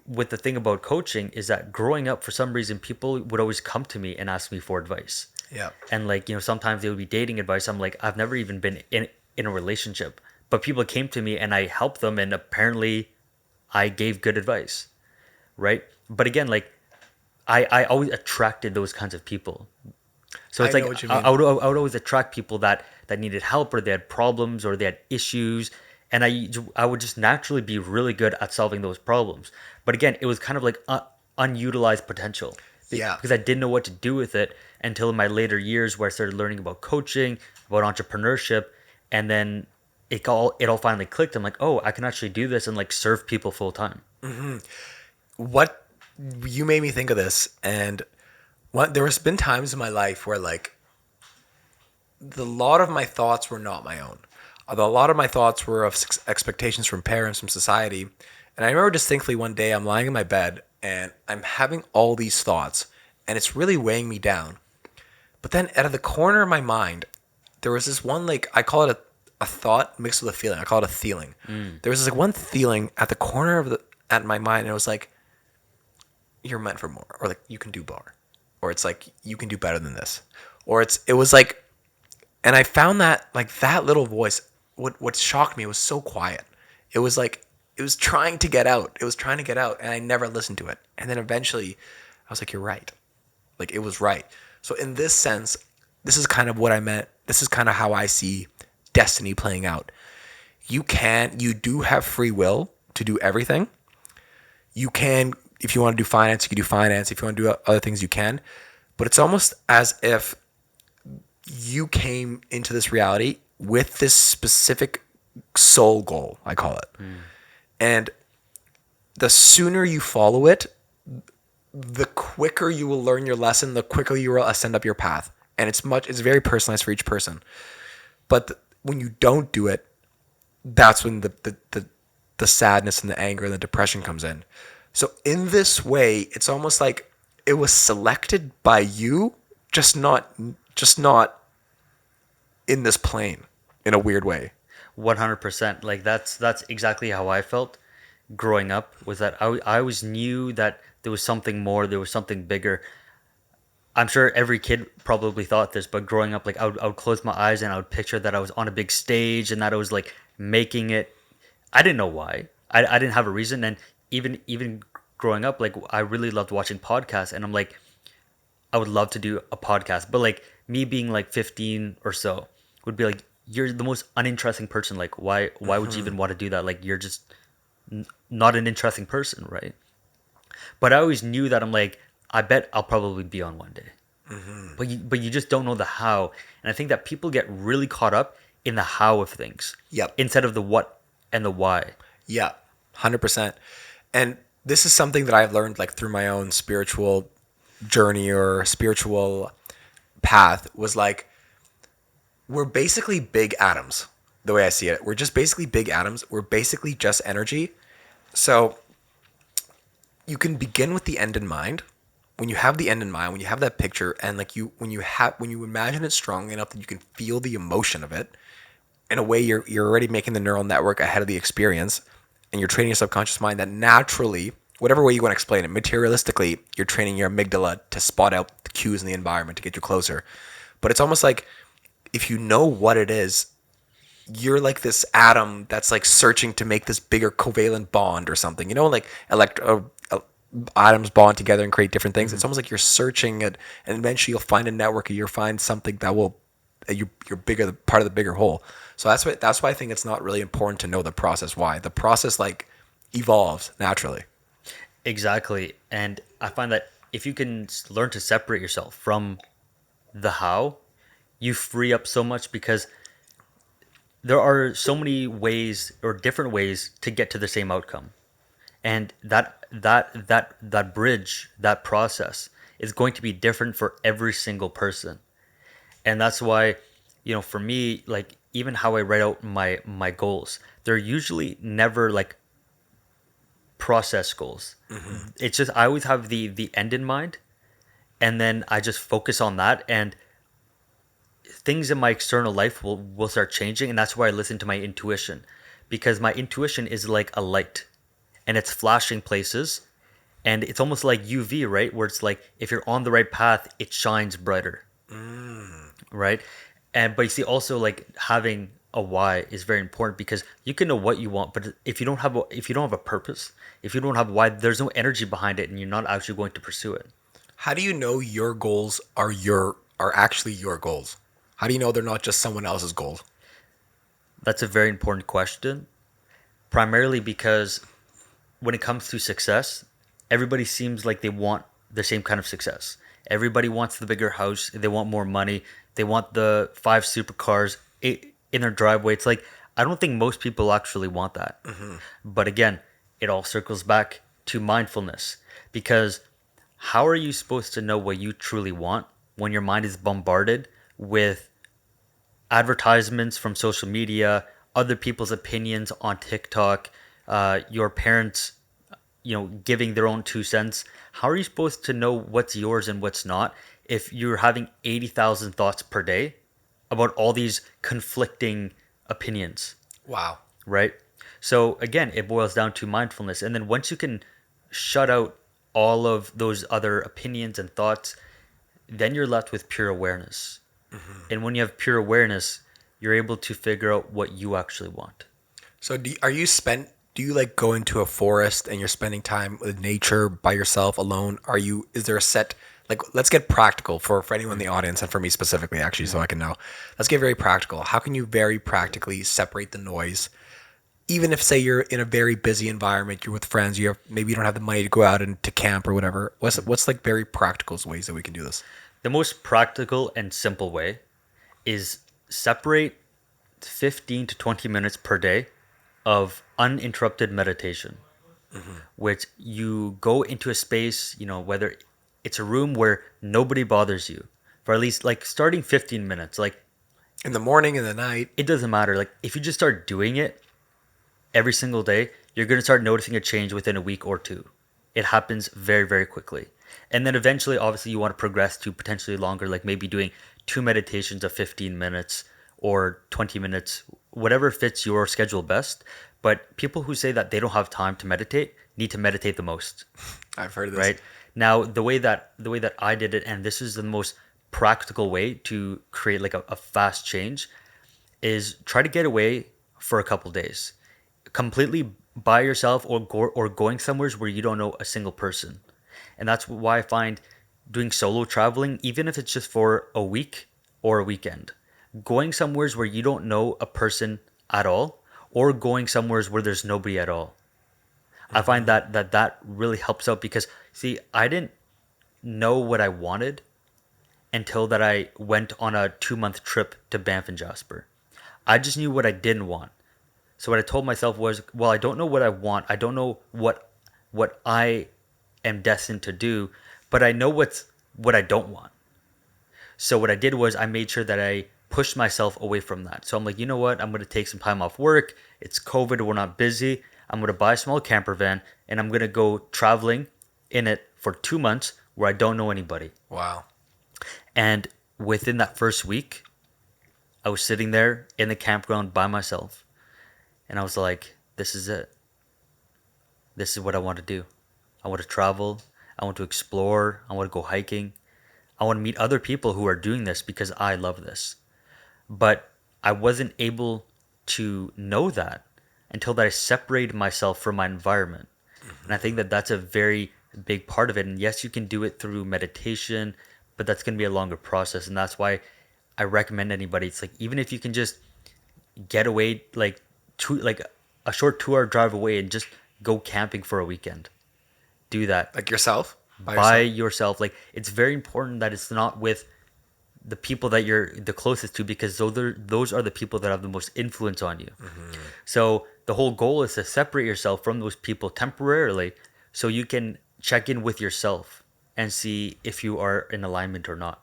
with the thing about coaching is that growing up, for some reason, people would always come to me and ask me for advice. Yeah. And like, sometimes they would be dating advice. I'm like, I've never even been in a relationship, but people came to me and I helped them, and apparently I gave good advice, right? But again, like I always attracted those kinds of people. So it's I like know what you I, mean. I would I would always attract people that needed help, or they had problems, or they had issues, and I would just naturally be really good at solving those problems. But again, it was kind of like unutilized potential. Yeah. Because I didn't know what to do with it until in my later years, where I started learning about coaching, about entrepreneurship, and then it all finally clicked. I'm like, oh, I can actually do this and like serve people full time. What you made me think of this, and there has been times in my life where like a lot of my thoughts were not my own. Although a lot of my thoughts were of expectations from parents, from society. And I remember distinctly one day I'm lying in my bed and I'm having all these thoughts, and it's really weighing me down. But then out of the corner of my mind, there was this one, like, I call it a thought mixed with a feeling. I call it a feeling. There was this like one feeling at the corner of at my mind, and it was like, you're meant for more, or like you can do more, or it's like you can do better than this, or it was like, and I found that like that little voice, what shocked me was so quiet. It was like it was trying to get out. It was trying to get out, and I never listened to it. And then eventually, I was like, you're right. Like it was right. So in this sense, this is kind of what I meant. This is kind of how I see destiny playing out. You do have free will to do everything. You can, if you want to do finance, you can do finance. If you want to do other things, you can. But it's almost as if you came into this reality with this specific soul goal, I call it. And the sooner you follow it, the quicker you will learn your lesson, the quicker you will ascend up your path. And it's very personalized for each person. But when you don't do it, that's when the sadness and the anger and the depression comes in. So in this way, it's almost like it was selected by you, just not in this plane, in a weird way. 100%. Like that's exactly how I felt growing up, was that I always knew that there was something more, there was something bigger. I'm sure every kid probably thought this, but growing up, like I would close my eyes and I would picture that I was on a big stage and that I was like making it. I didn't know why. I didn't have a reason. And even growing up, like I really loved watching podcasts, and I'm like, I would love to do a podcast. But like me being like 15 or so would be like, you're the most uninteresting person. Like why would you even want to do that? Like you're just not an interesting person, right? But I always knew that I'm like, I bet I'll probably be on one day. But you just don't know the how. And I think that people get really caught up in the how of things. Yep. Instead of the what and the why. Yeah, 100%. And this is something that I've learned like through my own spiritual journey or spiritual path, was like, we're basically big atoms. The way I see it, we're just basically big atoms. We're basically just energy. So you can begin with the end in mind. When you have the end in mind, when you have that picture, and like when you imagine it strong enough that you can feel the emotion of it, in a way you're already making the neural network ahead of the experience. and you're training your subconscious mind, that naturally, whatever way you want to explain it, materialistically, you're training your amygdala to spot out the cues in the environment to get you closer. But it's almost like if you know what it is, you're like this atom that's like searching to make this bigger covalent bond or something. You know, like atoms bond together and create different things. It's almost like you're searching it, and eventually you'll find a network, or you'll find something that will you're bigger, part of the bigger whole. So that's why I think it's not really important to know the process. Why the process like evolves naturally. Exactly. And I find that if you can learn to separate yourself from the how, you free up so much, because there are so many ways or different ways to get to the same outcome. And that bridge, that process is going to be different for every single person. And that's why, for me, like even how I write out my goals, they're usually never like process goals. It's just I always have the end in mind, and then I just focus on that, and things in my external life will start changing. And that's why I listen to my intuition, because my intuition is like a light, and it's flashing places, and it's almost like UV, right? Where it's like if you're on the right path, it shines brighter, right? But you see, also like having a why is very important, because you can know what you want, but if you don't have a purpose, if you don't have why, there's no energy behind it, and you're not actually going to pursue it. How do you know your goals are actually your goals? How do you know they're not just someone else's goals? That's a very important question, primarily because when it comes to success, everybody seems like they want the same kind of success. Everybody wants the bigger house. They want more money. They want the 5 supercars in their driveway. It's like, I don't think most people actually want that. But again, it all circles back to mindfulness, because how are you supposed to know what you truly want when your mind is bombarded with advertisements from social media, other people's opinions on TikTok, your parents, giving their own 2 cents? How are you supposed to know what's yours and what's not if you're having 80,000 thoughts per day about all these conflicting opinions, Wow. right? So again, it boils down to mindfulness. And then once you can shut out all of those other opinions and thoughts, then you're left with pure awareness. And when you have pure awareness, you're able to figure out what you actually want. So do you like go into a forest and you're spending time with nature by yourself alone? Is there a set, like, let's get practical for anyone in the audience, and for me specifically, actually, so I can know. Let's get very practical. How can you very practically separate the noise? Even if, say, you're in a very busy environment, you're with friends, maybe you don't have the money to go out and to camp or whatever. What's like very practical ways that we can do this? The most practical and simple way is separate 15 to 20 minutes per day of uninterrupted meditation, which you go into a space, whether it's a room where nobody bothers you for at least like starting 15 minutes. Like In the morning, in the night. it doesn't matter. Like if you just start doing it every single day, you're going to start noticing a change within a week or two. It happens very, very quickly. And then eventually, obviously, you want to progress to potentially longer, like maybe doing 2 meditations of 15 minutes or 20 minutes, whatever fits your schedule best. But people who say that they don't have time to meditate need to meditate the most. I've heard of this. Right? Now, the way that I did it, and this is the most practical way to create like a fast change, is try to get away for a couple days, completely by yourself, or going somewhere where you don't know a single person. And that's why I find doing solo traveling, even if it's just for a week or a weekend, going somewhere where you don't know a person at all, or going somewhere where there's nobody at all. I find that really helps out, because see, I didn't know what I wanted until that I went on a 2-month trip to Banff and Jasper. I just knew what I didn't want. So what I told myself was, well, I don't know what I want. I don't know what I am destined to do, but I know what I don't want. So what I did was I made sure that I pushed myself away from that. So I'm like, you know what? I'm going to take some time off work. It's COVID. We're not busy. I'm going to buy a small camper van, and I'm going to go traveling in it for 2 months where I don't know anybody. Wow. And within that first week, I was sitting there in the campground by myself. And I was like, this is it. this is what I want to do. I want to travel. I want to explore. I want to go hiking. I want to meet other people who are doing this because I love this. But I wasn't able to know that until that I separated myself from my environment. And I think that that's a very big part of it. And yes, you can do it through meditation, but that's going to be a longer process. And that's why I recommend anybody. It's like, even if you can just get away, like a short 2 hour drive away and just go camping for a weekend, do that Like yourself? By by yourself? yourself. Like, it's very important that it's not with the people that you're the closest to, because those are the people that have the most influence on you. So the whole goal is to separate yourself from those people temporarily so you can check in with yourself and see if you are in alignment or not.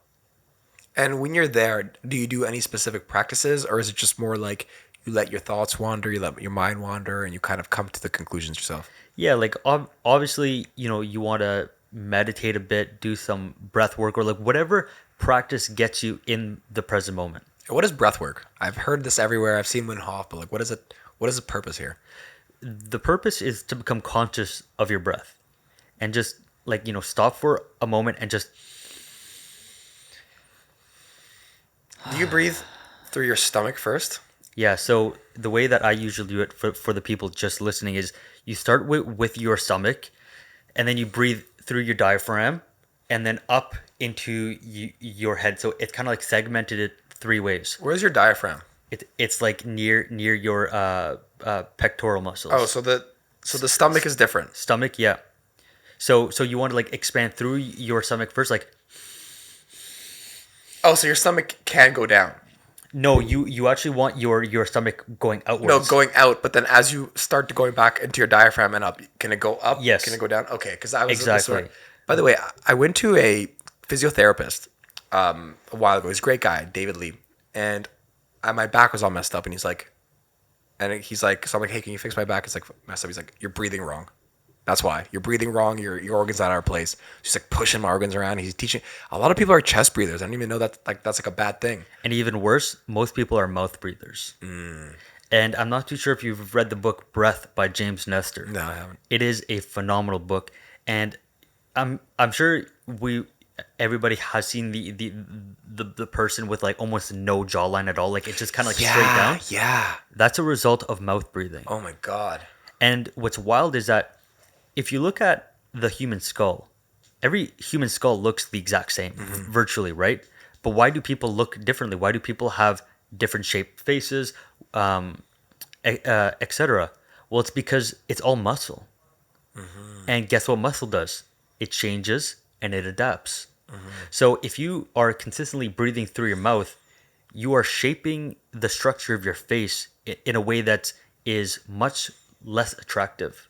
And when you're there, do you do any specific practices, or is it just more like you let your thoughts wander, you let your mind wander, and you kind of come to the conclusions yourself? Yeah, like obviously, you want to meditate a bit, do some breath work, or like whatever practice gets you in the present moment. What is breath work? I've heard this everywhere. I've seen Wim Hof, but like, what is it? What is the purpose here? The purpose is to become conscious of your breath and just like, stop for a moment and just, Do you breathe through your stomach first? yeah. So the way that I usually do it for the people just listening is you start with your stomach, and then you breathe through your diaphragm and then up into your head. So it's kind of like segmented it 3 ways. Where's your diaphragm? It's like near your pectoral muscles. Oh, so the stomach is different. Stomach, yeah. So you want to like expand through your stomach first, like. Oh, so your stomach can go down. No, you actually want your stomach going outwards. No, going out, but then as you start to going back into your diaphragm and up, can it go up? Yes. Can it go down? Okay, because I was Exactly. By the way, I went to a physiotherapist a while ago. He's a great guy, David Lee, and my back was all messed up, and he's like, so I'm like, hey, can you fix my back? It's like messed up. He's like, you're breathing wrong. That's why you're breathing wrong. Your organs not out of place. He's like pushing my organs around. He's teaching. A lot of people are chest breathers. I didn't even know that that's like a bad thing. And even worse, most people are mouth breathers. And I'm not too sure if you've read the book Breath by James Nestor. No, I haven't. It is a phenomenal book, and I'm sure everybody has seen the person with like almost no jawline at all. Like, it's just kind of like straight down. Yeah. That's a result of mouth breathing. Oh my god. And what's wild is that if you look at the human skull, every human skull looks the exact same, virtually, right? But why do people look differently? Why do people have different shaped faces, etc.? Well, it's because it's all muscle. And guess what muscle does? It changes and it adapts. So if you are consistently breathing through your mouth, you are shaping the structure of your face in a way that is much less attractive.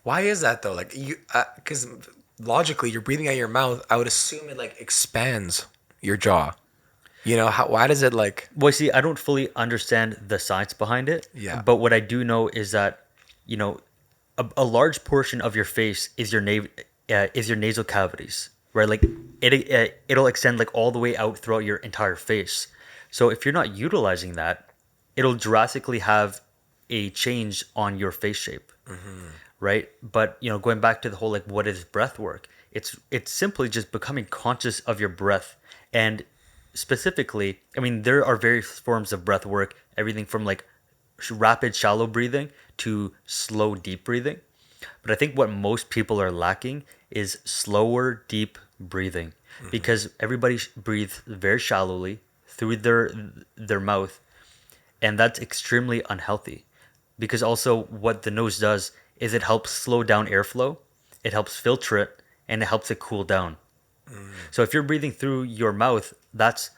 Why is that though? Like you, because logically you're breathing out your mouth. I would assume it like expands your jaw. You know how? Why does it like? Well, see, I don't fully understand the science behind it. Yeah. But what I do know is that, a large portion of your face is your nasal cavities, right? Like it'll extend like all the way out throughout your entire face. So if you're not utilizing that, it'll drastically have a change on your face shape. Right? But going back to the whole like, what is breath work? It's simply just becoming conscious of your breath. And specifically, I mean, there are various forms of breath work, everything from like rapid shallow breathing to slow deep breathing. But I think what most people are lacking is slower deep breathing, because everybody breathes very shallowly through their mouth, and that's extremely unhealthy. Because also what the nose does is it helps slow down airflow, it helps filter it, and it helps it cool down. So if you're breathing through your mouth, that's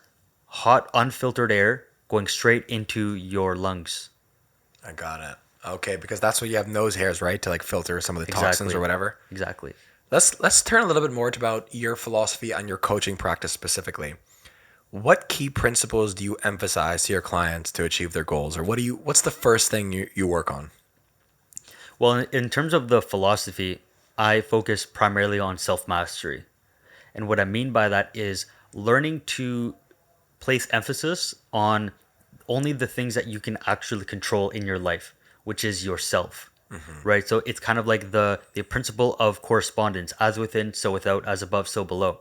hot, unfiltered air going straight into your lungs. I got it. Okay, because that's what you have nose hairs, right, to like filter some of the toxins Exactly. or whatever. Exactly. Let's turn a little bit more to about your philosophy on your coaching practice specifically. What key principles do you emphasize to your clients to achieve their goals, or what's the first thing you work on? Well, in terms of the philosophy, I focus primarily on self-mastery. And what I mean by that is learning to place emphasis on only the things that you can actually control in your life, which is yourself. right? So it's kind of like the principle of correspondence, as within, so without, as above, so below,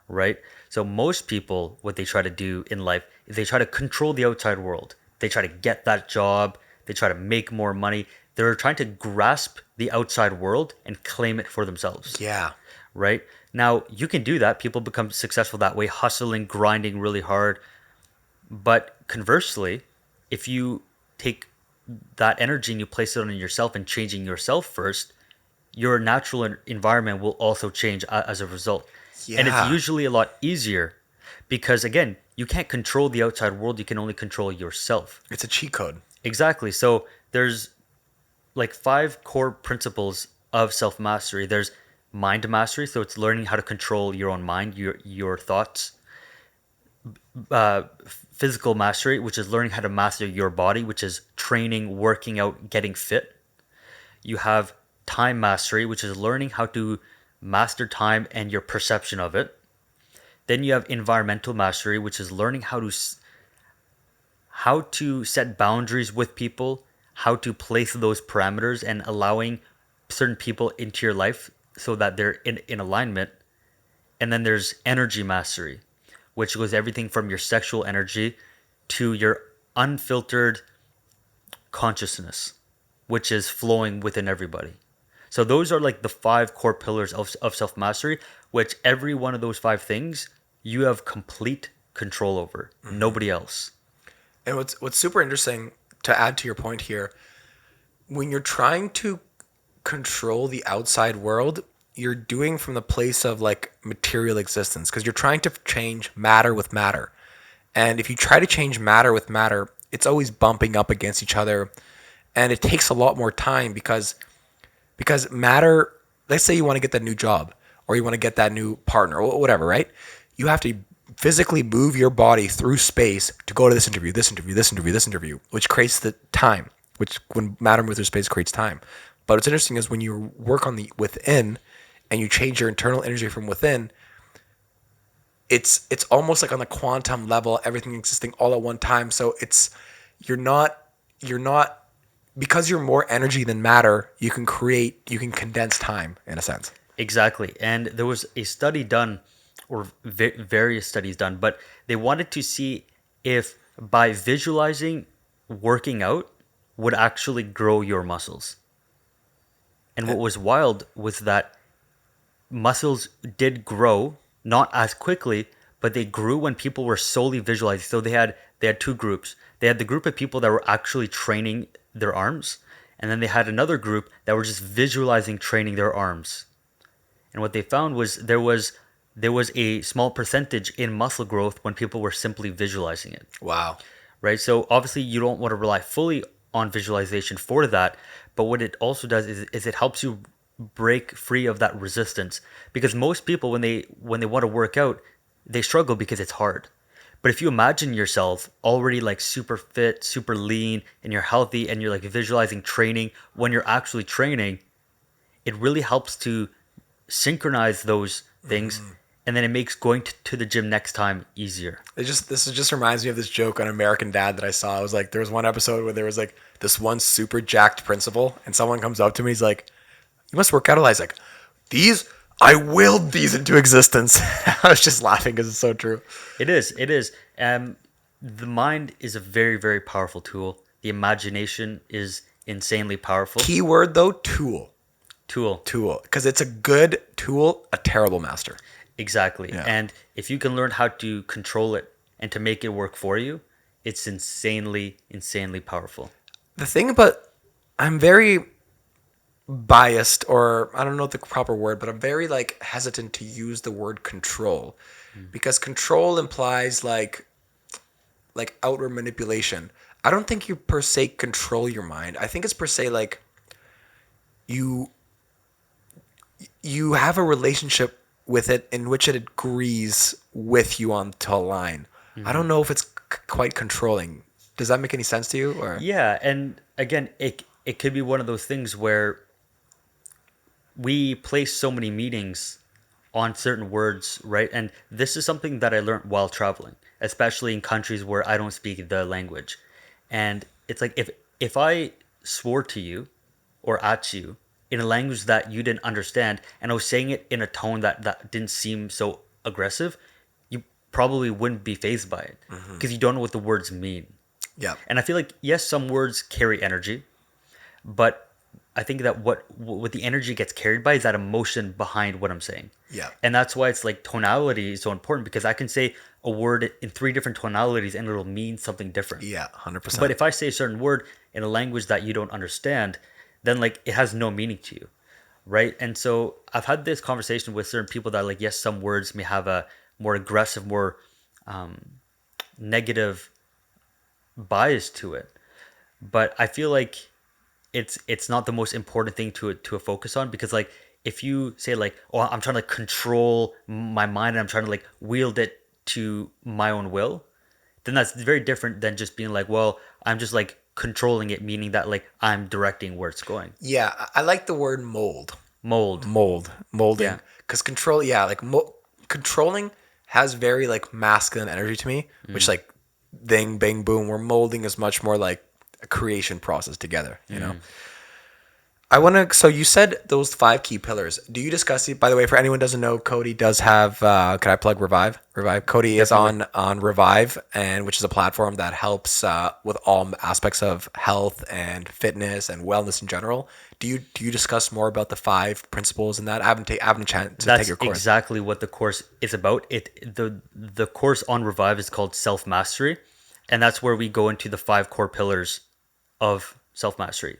right? So most people, what they try to do in life is they try to control the outside world. They try to get that job. They try to make more money. They're trying to grasp the outside world and claim it for themselves, Yeah. right? Now, you can do that. People become successful that way, hustling, grinding really hard. But conversely, if you take that energy and you place it on yourself and changing yourself first, your natural environment will also change as a result. And it's Yeah. usually a lot easier because, again, you can't control the outside world. You can only control yourself. It's a cheat code. Exactly. So there's like 5 core principles of self mastery. There's mind mastery, so it's learning how to control your own mind, your thoughts. Physical mastery, which is learning how to master your body, which is training, working out, getting fit. You have time mastery, which is learning how to master time and your perception of it. Then you have environmental mastery, which is learning how to set boundaries with people, how to place those parameters and allowing certain people into your life so that they're in alignment. And then there's energy mastery, which goes everything from your sexual energy to your unfiltered consciousness, which is flowing within everybody. So those are like the 5 core pillars of self mastery, which every one of those 5 things you have complete control over. Nobody else. And what's super interesting to add to your point here, when you're trying to control the outside world, you're doing from the place of like material existence because you're trying to change matter with matter. And if you try to change matter with matter, it's always bumping up against each other. And it takes a lot more time because matter, let's say you want to get that new job or you want to get that new partner or whatever, right? You have to physically move your body through space to go to this interview, this interview, this interview, this interview, which creates the time, which when matter moves through space creates time. But what's interesting is when you work on the within and you change your internal energy from within, it's almost like on the quantum level, everything existing all at one time. So you're not because you're more energy than matter, you can condense time in a sense. Exactly. And there was a study done, or various studies done, but they wanted to see if by visualizing working out would actually grow your muscles. And what was wild was that muscles did grow, not as quickly, but they grew when people were solely visualizing. So they had 2 groups. They had the group of people that were actually training their arms, and then they had another group that were just visualizing training their arms. And what they found was there was a small percentage in muscle growth when people were simply visualizing it. Wow. Right? So obviously you don't want to rely fully on visualization for that, but what it also does is it helps you break free of that resistance, because most people when they want to work out, they struggle because it's hard. But if you imagine yourself already like super fit, super lean, and you're healthy and you're like visualizing training when you're actually training, it really helps to synchronize those things. And then it makes going to the gym next time easier. This just reminds me of this joke on American Dad that I saw. It was like there was one episode where there was like this one super jacked principal, and someone comes up to me, he's like, "You must work out a lot." He's like, I willed these into existence." I was just laughing because it's so true. It is. The mind is a very, very powerful tool. The imagination is insanely powerful. Keyword though, tool. Tool. Because it's a good tool, a terrible master. Exactly. Yeah. And if you can learn how to control it and to make it work for you, it's insanely, insanely powerful. The thing about, I'm very biased, or I don't know the proper word, but I'm very like hesitant to use the word control, because control implies like outward manipulation. I don't think you per se control your mind. I think it's per se like you have a relationship with it in which it agrees with you onto a line. I don't know if it's quite controlling. Does that make any sense to you? Or Yeah, and again, it could be one of those things where we place so many meanings on certain words, right? And this is something that I learned while traveling, especially in countries where I don't speak the language. And it's like if I swore to you or at you in a language that you didn't understand, and I was saying it in a tone that didn't seem so aggressive, you probably wouldn't be fazed by it because you don't know what the words mean. Yeah. And I feel like, yes, some words carry energy, but I think that what the energy gets carried by is that emotion behind what I'm saying. Yeah. And that's why it's like tonality is so important, because I can say a word in three different tonalities and it'll mean something different. Yeah. 100%. But if I say a certain word in a language that you don't understand, then like it has no meaning to you, right? And so I've had this conversation with certain people that like, yes, some words may have a more aggressive, more negative bias to it, but I feel like it's not the most important thing to focus on, because like if you say like, oh, I'm trying to control my mind and I'm trying to like wield it to my own will, then that's very different than just being like, well, I'm just like controlling it, meaning that like I'm directing where it's going. Yeah. I like the word mold. Mold. Molding. Yeah. Because control, yeah, like controlling has very like masculine energy to me, which like ding, bang, boom. Where molding is much more like a creation process together, you know? I want to. So you said those 5 key pillars. Do you discuss it? By the way, for anyone who doesn't know, Cody does have. Can I plug Revive? Revive. Cody is on Revive, and which is a platform that helps with all aspects of health and fitness and wellness in general. Do you discuss more about the 5 principles in that? I haven't a chance to That's take your course. exactly what the course is about. The course on Revive is called Self Mastery, and that's where we go into the 5 core pillars of self mastery,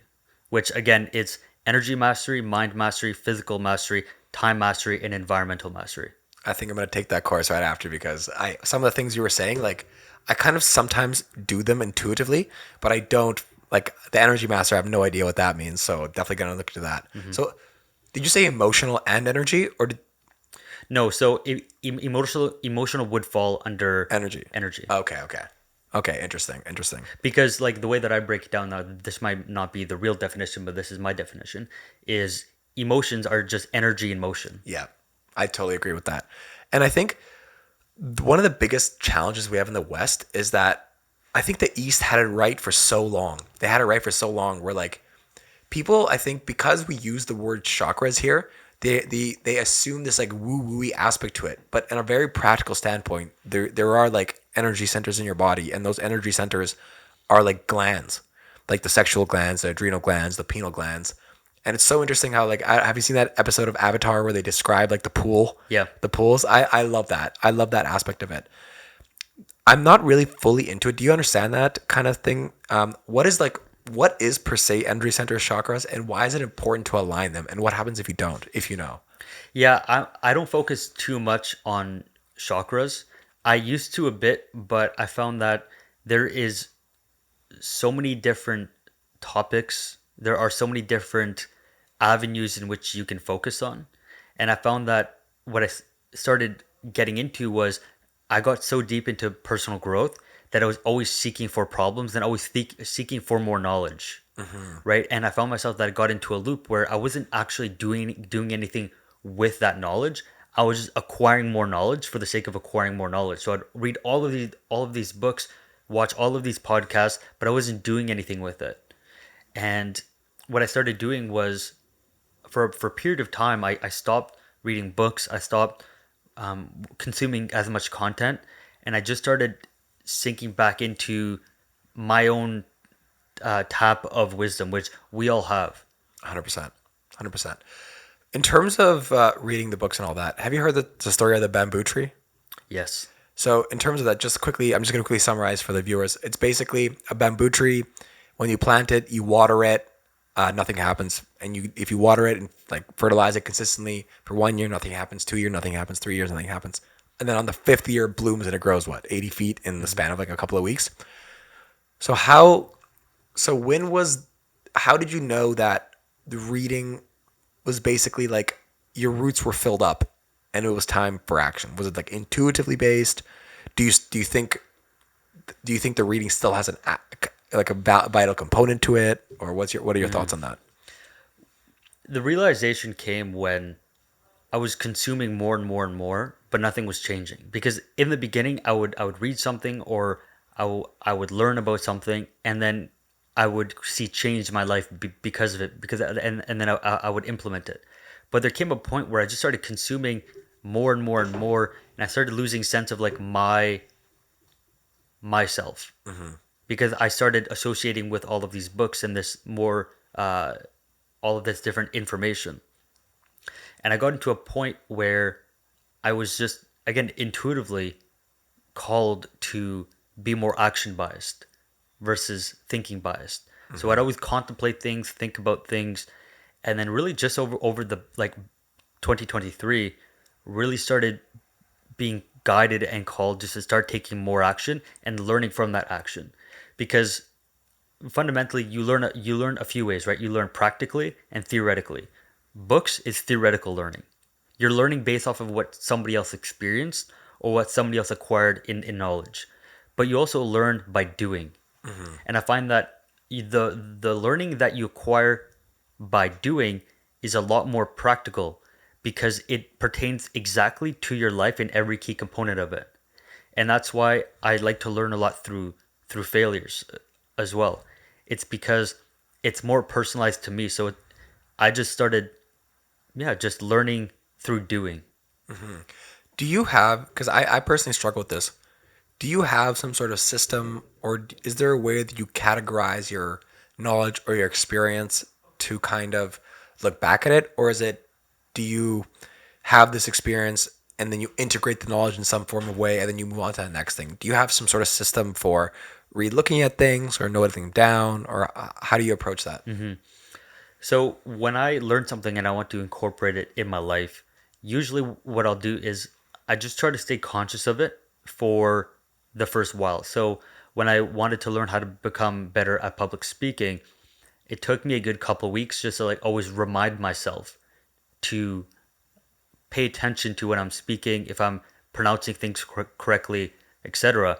which again it's energy mastery, mind mastery, physical mastery, time mastery, and environmental mastery. I think I'm gonna take that course right after, because some of the things you were saying, like I kind of sometimes do them intuitively, but I don't like the energy master. I have no idea what that means, so definitely gonna look into that. So, did you say emotional and energy, or did No, so emotional would fall under energy? energy. Okay. Interesting. Because like the way that I break it down now, this might not be the real definition, but this is my definition, is emotions are just energy in motion. Yeah, I totally agree with that. And I think one of the biggest challenges we have in the West is that I think the East had it right for so long. They had it right for so long where like people, I think because we use the word chakras here, they assume this like woo-woo aspect to it. But in a very practical standpoint, there are like energy centers in your body, and those energy centers are like glands, like the sexual glands, the adrenal glands, the pineal glands. And it's so interesting how like have you seen that episode of Avatar where they describe like the pool? Yeah. The pools. I love that. I love that aspect of it. I'm not really fully into it. Do you understand that kind of thing? What is per se energy centers, chakras, and why is it important to align them? And what happens if you don't, if you know? Yeah, I don't focus too much on chakras. I used to a bit, but I found that there is so many different topics. There are so many different avenues in which you can focus on. And I found that what started getting into was I got so deep into personal growth that I was always seeking for problems and always seeking for more knowledge. Right. And I found myself that I got into a loop where I wasn't actually doing anything with that knowledge. I was just acquiring more knowledge for the sake of acquiring more knowledge. So I'd read all of these books, watch all of these podcasts, but I wasn't doing anything with it. And what I started doing was for a period of time, I stopped reading books. I stopped consuming as much content, and I just started sinking back into my own tap of wisdom, which we all have. 100%. 100%. In terms of reading the books and all that, have you heard the story of the bamboo tree? Yes. So in terms of that, just quickly, I'm just going to quickly summarize for the viewers. It's basically a bamboo tree. When you plant it, you water it, nothing happens. And if you water it and like fertilize it consistently for 1 year, nothing happens. 2 years, nothing happens. 3 years, nothing happens. And then on the 5th year, it blooms and it grows 80 feet in the span of like a couple of weeks. So how did you know that the reading was basically like your roots were filled up and it was time for action? Was it like intuitively based? Do you think the reading still has a vital component to it, or what are your thoughts on that? The realization came when I was consuming more and more and more, but nothing was changing. Because in the beginning, I would read something or I would learn about something, and then I would see change in my life because of it, and then I would implement it. But there came a point where I just started consuming more and more and more, and I started losing sense of like myself, because I started associating with all of these books and this more all of this different information, and I got into a point where I was just again intuitively called to be more action biased versus thinking biased. So I'd always contemplate things, think about things, and then really just over the like 2023 really started being guided and called just to start taking more action and learning from that action. Because fundamentally you learn a few ways, right? You learn practically and theoretically. Books is theoretical learning. You're learning based off of what somebody else experienced or what somebody else acquired in knowledge. But you also learn by doing. And I find that the learning that you acquire by doing is a lot more practical because it pertains exactly to your life in every key component of it. And that's why I like to learn a lot through failures as well. It's because it's more personalized to me. So I just started, yeah, just learning through doing. Do you have, because I personally struggle with this, do you have some sort of system or is there a way that you categorize your knowledge or your experience to kind of look back at it? Or is it, do you have this experience and then you integrate the knowledge in some form of way and then you move on to the next thing? Do you have some sort of system for re-looking at things or noting them down, or how do you approach that? So when I learn something and I want to incorporate it in my life, usually what I'll do is I just try to stay conscious of it for the first while. So when I wanted to learn how to become better at public speaking, it took me a good couple of weeks just to like always remind myself to pay attention to when I'm speaking, if I'm pronouncing things correctly, etc.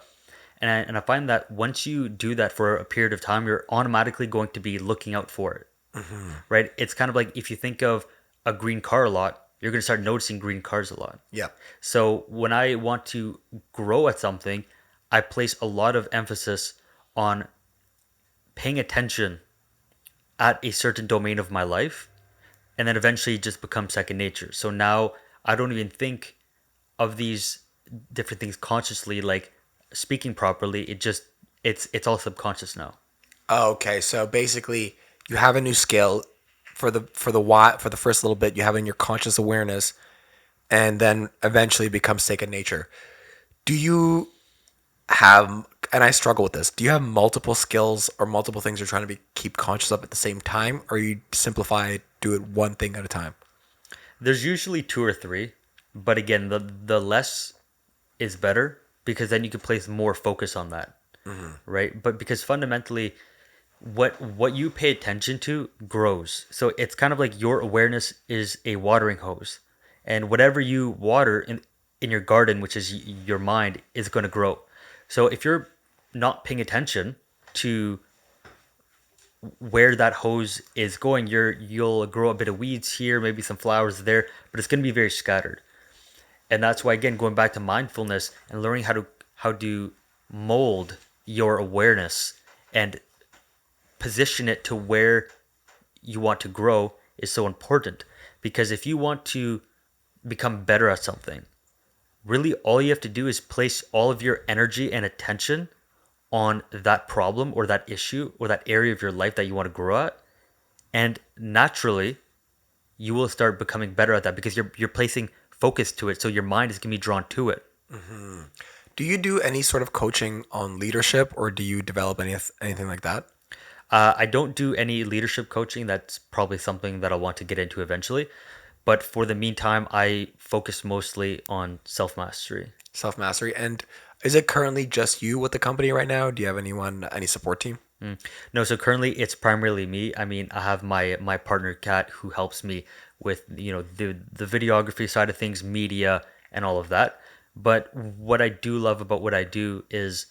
And I find that once you do that for a period of time, you're automatically going to be looking out for it, right? It's kind of like if you think of a green car a lot, you're going to start noticing green cars a lot. Yeah. So when I want to grow at something, I place a lot of emphasis on paying attention at a certain domain of my life, and then eventually it just becomes second nature. So now I don't even think of these different things consciously, like speaking properly. It's all subconscious now. Oh, okay. So basically, you have a new skill for the first little bit. You have it in your conscious awareness, and then eventually it becomes second nature. Do you have? And I struggle with this. Do you have multiple skills or multiple things you're trying to keep conscious of at the same time, or you simplify, do it one thing at a time? There's usually two or three, but again, the less is better because then you can place more focus on that, right? But because fundamentally, what you pay attention to grows. So it's kind of like your awareness is a watering hose, and whatever you water in your garden, which is your mind, is going to grow. So if you're not paying attention to where that hose is going, you'll grow a bit of weeds here, maybe some flowers there, but it's going to be very scattered. And that's why, again, going back to mindfulness and learning how to mold your awareness and position it to where you want to grow is so important. Because if you want to become better at something, really all you have to do is place all of your energy and attention on that problem or that issue or that area of your life that you want to grow at, and naturally you will start becoming better at that because you're placing focus to it, so your mind is going to be drawn to it. Do you do any sort of coaching on leadership, or do you develop anything like that? I don't do any leadership coaching. That's probably something that I want to get into eventually, but for the meantime I focus mostly on self-mastery. Self mastery. And is it currently just you with the company right now? Do you have any support team? No, so currently it's primarily me. I mean, I have my partner Kat who helps me with the videography side of things, media, and all of that. But what I do love about what I do is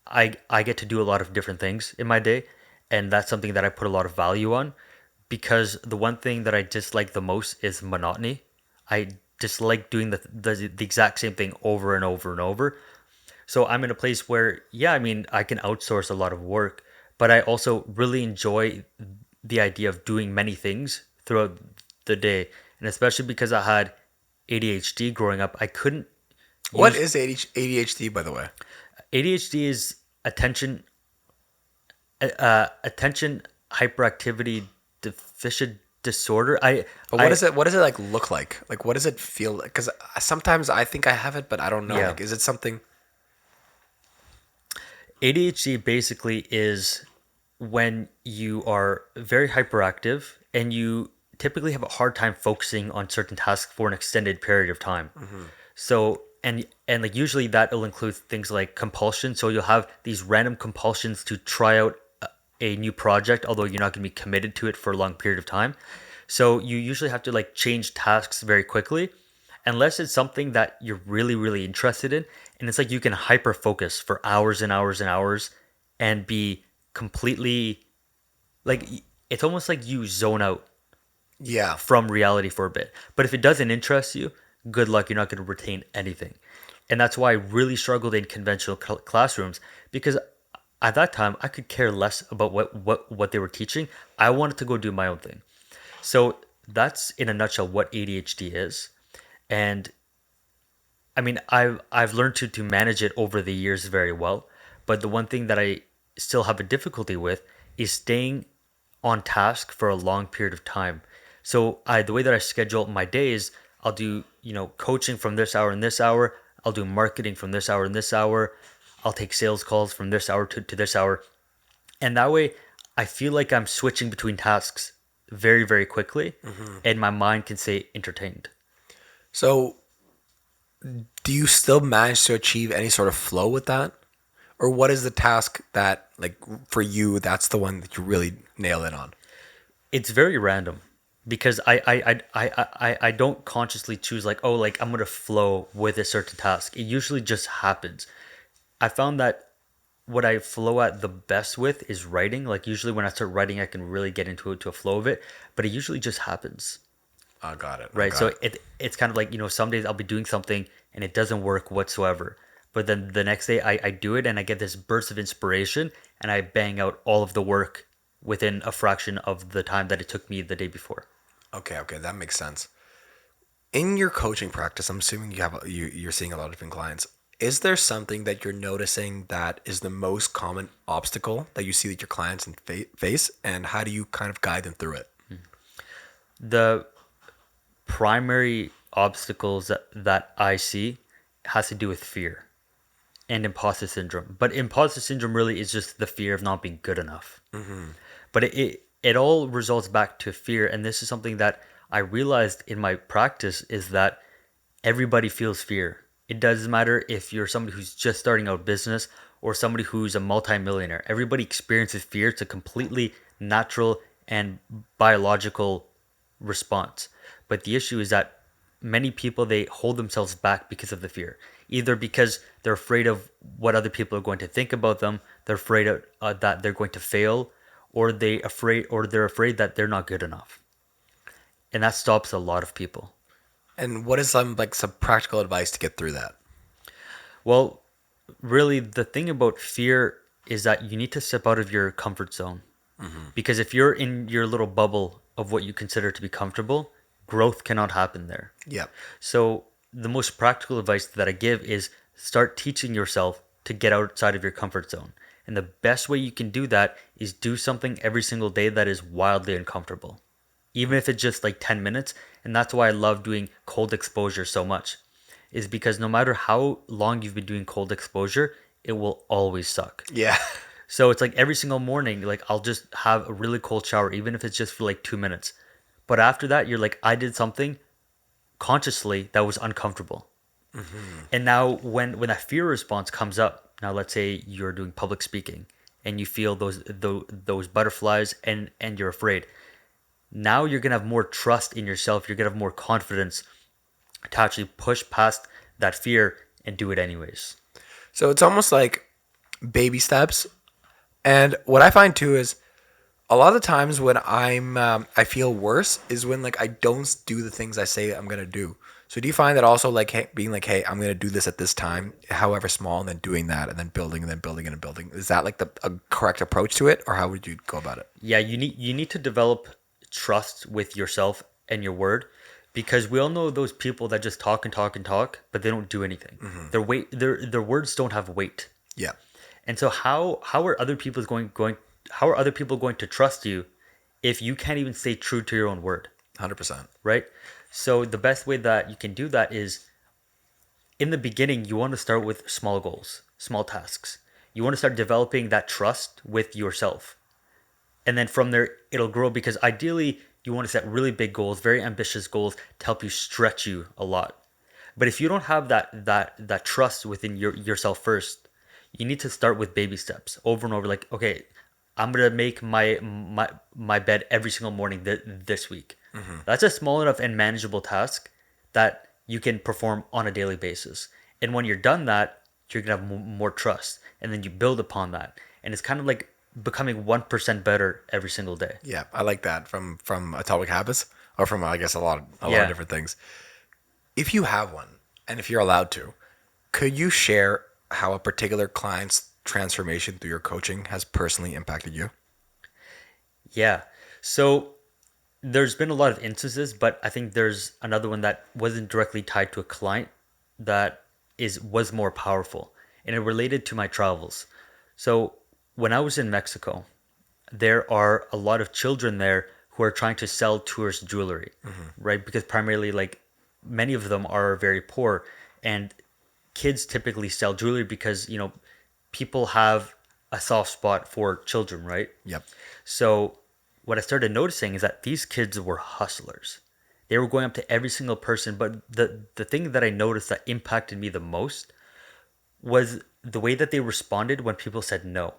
I get to do a lot of different things in my day, and that's something that I put a lot of value on because the one thing that I dislike the most is monotony. I dislike doing the exact same thing over and over and over. So I'm in a place where, yeah, I mean, I can outsource a lot of work, but I also really enjoy the idea of doing many things throughout the day. And especially because I had ADHD growing up, I couldn't What use is ADHD, by the way? ADHD is attention hyperactivity deficient disorder. But what is it? What does it like look like? Like, what does it feel like? Because sometimes I think I have it, but I don't know. Yeah. Like, is it something? ADHD basically is when you are very hyperactive and you typically have a hard time focusing on certain tasks for an extended period of time. So and like usually that will include things like compulsion. So you'll have these random compulsions to try out a new project, although you're not going to be committed to it for a long period of time. So you usually have to like change tasks very quickly, unless it's something that you're really, really interested in. And it's like you can hyper focus for hours and hours and hours and be completely like it's almost like you zone out Yeah. from reality for a bit. But if it doesn't interest you, good luck, you're not going to retain anything. And that's why I really struggled in conventional classrooms because at that time I could care less about what they were teaching. I wanted to go do my own thing. So that's in a nutshell what ADHD is. And I mean, I've learned to manage it over the years very well. But the one thing that I still have a difficulty with is staying on task for a long period of time. So the way that I schedule my days, I'll do coaching from this hour and this hour. I'll do marketing from this hour and this hour. I'll take sales calls from this hour to this hour, and that way I feel like I'm switching between tasks very very quickly, and my mind can stay entertained. So, do you still manage to achieve any sort of flow with that, or what is the task that, like, for you, that's the one that you really nail it on? It's very random because I don't consciously choose like, oh, like I'm gonna flow with a certain task. It usually just happens. I found that what I flow at the best with is writing. Like usually when I start writing, I can really get into it to a flow of it, but it usually just happens. I got it. I Right. got So it. it's kind of like, some days I'll be doing something and it doesn't work whatsoever. But then the next day I do it and I get this burst of inspiration and I bang out all of the work within a fraction of the time that it took me the day before. Okay, that makes sense. In your coaching practice, I'm assuming you're seeing a lot of different clients. Is there something that you're noticing that is the most common obstacle that you see that your clients face, and how do you kind of guide them through it? The primary obstacles that I see has to do with fear and imposter syndrome. But imposter syndrome really is just the fear of not being good enough. But it all results back to fear. And this is something that I realized in my practice is that everybody feels fear. It doesn't matter if you're somebody who's just starting out business or somebody who's a multimillionaire. Everybody experiences fear. It's a completely natural and biological response. But the issue is that many people, they hold themselves back because of the fear. Either because they're afraid of what other people are going to think about them, they're afraid of, that they're going to fail, or they're afraid that they're not good enough. And that stops a lot of people. And what is some practical advice to get through that? Well, really, the thing about fear is that you need to step out of your comfort zone. Because if you're in your little bubble of what you consider to be comfortable, growth cannot happen there. Yep. So the most practical advice that I give is start teaching yourself to get outside of your comfort zone. And the best way you can do that is do something every single day that is wildly uncomfortable, even if it's just like 10 minutes. And that's why I love doing cold exposure so much, is because no matter how long you've been doing cold exposure, it will always suck. Yeah. So it's like every single morning, like I'll just have a really cold shower, even if it's just for like 2 minutes. But after that, you're like, I did something consciously that was uncomfortable. And now when that fear response comes up, now let's say you're doing public speaking and you feel those butterflies and you're afraid. Now you're going to have more trust in yourself. You're going to have more confidence to actually push past that fear and do it anyways. So it's almost like baby steps. And what I find too is a lot of the times when I feel worse is when like I don't do the things I say I'm gonna do. So do you find that also like being like, hey, I'm going to do this at this time, however small, and then doing that, and then building, and then building, and building? Is that like a correct approach to it, or how would you go about it? Yeah, you need to develop trust with yourself and your word, because we all know those people that just talk and talk and talk, but they don't do anything. Their words don't have weight. Yeah, And so how are other people going how are other people going to trust you if you can't even stay true to your own word, 100%. right? So the best way that you can do that is, in the beginning, you want to start with small goals, small tasks. You want to start developing that trust with yourself. And then from there, it'll grow, because ideally, you want to set really big goals, very ambitious goals to help you stretch you a lot. But if you don't have that trust within yourself first, you need to start with baby steps over and over. Like, okay, I'm gonna make my bed every single morning this week. That's a small enough and manageable task that you can perform on a daily basis. And when you're done that, you're gonna have more trust, and then you build upon that. And it's kind of like becoming 1% better every single day. Yeah, I like that from Atomic Habits, or from I guess a lot of Yeah. different things. If you have one, and if you're allowed to, could you share how a particular client's transformation through your coaching has personally impacted you? Yeah. So there's been a lot of instances, but I think there's another one that wasn't directly tied to a client that was more powerful, and it related to my travels. So when I was in Mexico, there are a lot of children there who are trying to sell tourist jewelry, right? Because primarily, like, many of them are very poor, and kids typically sell jewelry because, people have a soft spot for children, right? Yep. So what I started noticing is that these kids were hustlers. They were going up to every single person, but the thing that I noticed that impacted me the most was the way that they responded when people said no.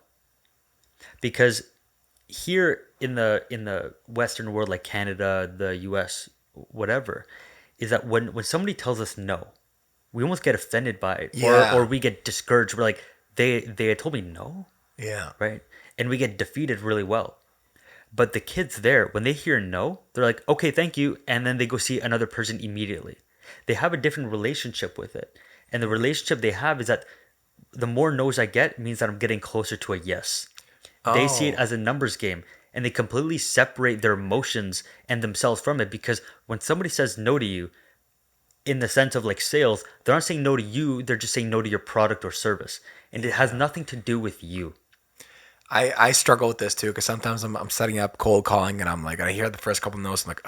Because here in the Western world, like Canada, the US, whatever, is that when somebody tells us no, we almost get offended by it, Yeah. or we get discouraged. We're like, they had told me no, Yeah. right? And we get defeated really well. But the kids there, when they hear no, they're like, okay, thank you. And then they go see another person immediately. They have a different relationship with it. And the relationship they have is that the more no's I get means that I'm getting closer to a yes. They see it Oh, as a numbers game, and they completely separate their emotions and themselves from it, because when somebody says no to you, in the sense of like sales, they're not saying no to you, they're just saying no to your product or service. And it has nothing to do with you. I struggle with this too, because sometimes I'm setting up cold calling, and I'm like, I hear the first couple notes, I'm like,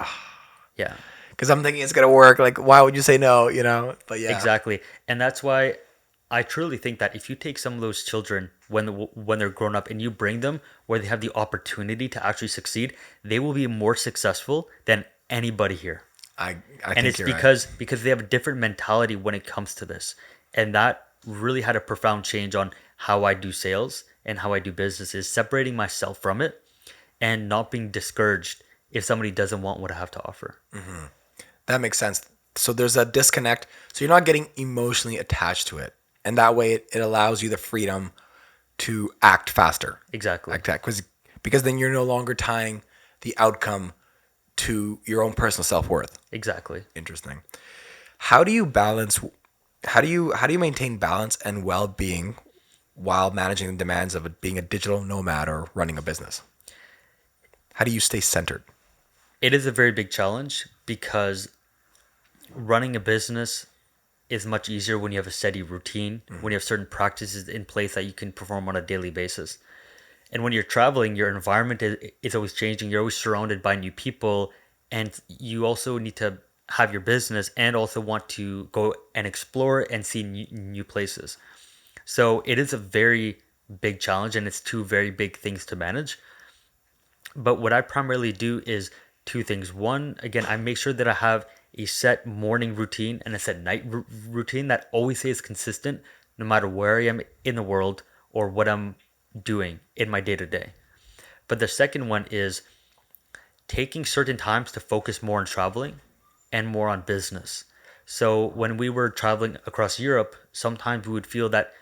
Yeah. because I'm thinking it's gonna work. Like, why would you say no? But yeah. Exactly. And that's why I truly think that if you take some of those children when they're grown up and you bring them where they have the opportunity to actually succeed, they will be more successful than anybody here. I And think it's you're right. because they have a different mentality when it comes to this. And that really had a profound change on how I do sales and how I do business, is separating myself from it and not being discouraged if somebody doesn't want what I have to offer. That makes sense. So there's a disconnect. So you're not getting emotionally attached to it, and that way it allows you the freedom to act faster. Exactly. Because then you're no longer tying the outcome to your own personal self-worth. Exactly. Interesting. How do you balance how do you maintain balance and well-being while managing the demands of being a digital nomad or running a business? How do you stay centered? It is a very big challenge, because running a business is much easier when you have a steady routine, when you have certain practices in place that you can perform on a daily basis. And when you're traveling, your environment is always changing. You're always surrounded by new people, and you also need to have your business and also want to go and explore and see new places. So it is a very big challenge, and it's two very big things to manage. But what I primarily do is two things. One, again, I make sure that I have a set morning routine and a set night routine that always stays consistent no matter where I am in the world or what I'm doing in my day to day. But the second one is taking certain times to focus more on traveling and more on business. So when we were traveling across Europe, sometimes we would feel that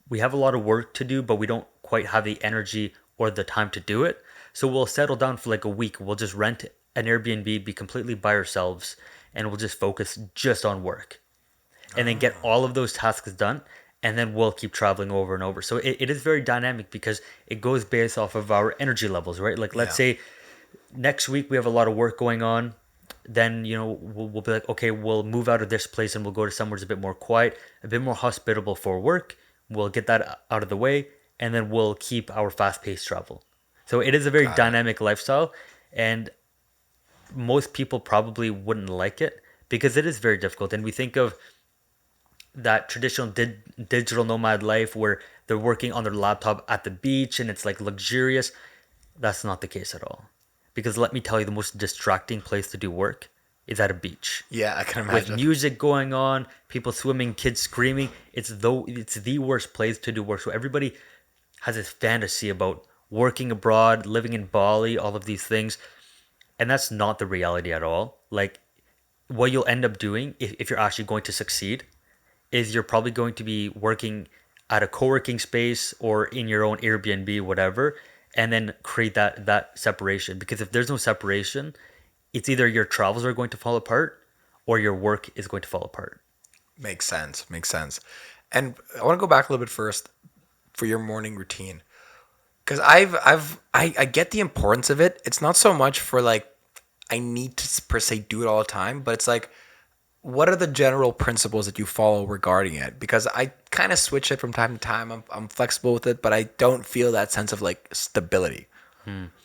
we have a lot of work to do, but we don't quite have the energy or the time to do it. So we'll settle down for like a week. We'll just rent an Airbnb, be completely by ourselves, and we'll just focus just on work and then get all of those tasks done. And then we'll keep traveling over and over. So it is very dynamic because it goes based off of our energy levels, right? Like, let's say next week we have a lot of work going on. Then, we'll be like, okay, we'll move out of this place and we'll go to somewhere that's a bit more quiet, a bit more hospitable for work. We'll get that out of the way. And then we'll keep our fast paced travel. So it is a very dynamic lifestyle. And most people probably wouldn't like it because it is very difficult. And we think of that traditional digital nomad life where they're working on their laptop at the beach and it's like luxurious. That's not the case at all. Because let me tell you, the most distracting place to do work is at a beach. Yeah, I can imagine. With music going on, people swimming, kids screaming. It's the worst place to do work. So everybody has this fantasy about working abroad, living in Bali, all of these things. And that's not the reality at all. Like, what you'll end up doing if you're actually going to succeed is you're probably going to be working at a co-working space or in your own Airbnb, whatever, and then create that separation. Because if there's no separation, it's either your travels are going to fall apart or your work is going to fall apart. Makes sense. And I want to go back a little bit first for your morning routine. Because I get the importance of it. It's not so much for like, I need to per se do it all the time, but it's like, what are the general principles that you follow regarding it? Because I kind of switch it from time to time. I'm flexible with it, but I don't feel that sense of like stability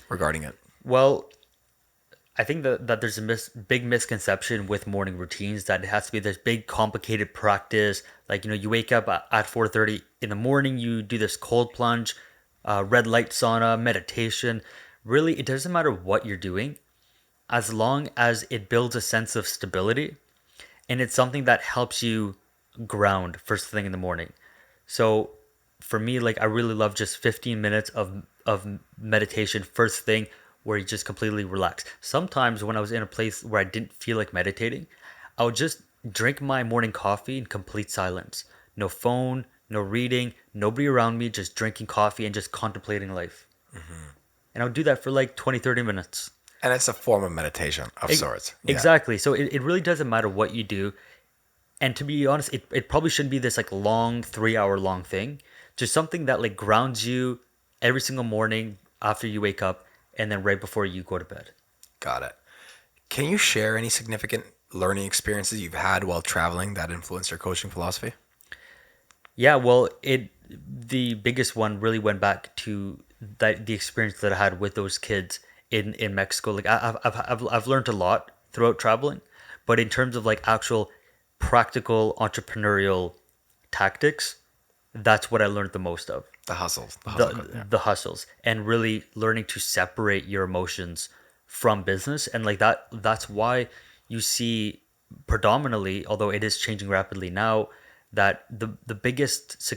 regarding it. Well, I think that there's a big misconception with morning routines that it has to be this big complicated practice. Like, you wake up at 4:30 in the morning, you do this cold plunge, red light sauna, meditation. Really, it doesn't matter what you're doing as long as it builds a sense of stability. And it's something that helps you ground first thing in the morning. So for me, like, I really love just 15 minutes of meditation first thing where you just completely relax. Sometimes when I was in a place where I didn't feel like meditating, I would just drink my morning coffee in complete silence. No phone, no reading, nobody around me, just drinking coffee and just contemplating life. And I would do that for like 20, 30 minutes. And it's a form of meditation of sorts. Yeah. Exactly. So it really doesn't matter what you do. And to be honest, it probably shouldn't be this like long 3 hour long thing. Just something that like grounds you every single morning after you wake up and then right before you go to bed. Got it. Can you share any significant learning experiences you've had while traveling that influenced your coaching philosophy? Yeah, well, the biggest one really went back to the experience that I had with those kids in Mexico. Like I've learned a lot throughout traveling, but in terms of like actual practical entrepreneurial tactics, that's what I learned the most of. The hustles. The hustles, and really learning to separate your emotions from business. And like that's why you see predominantly, although it is changing rapidly now, that the biggest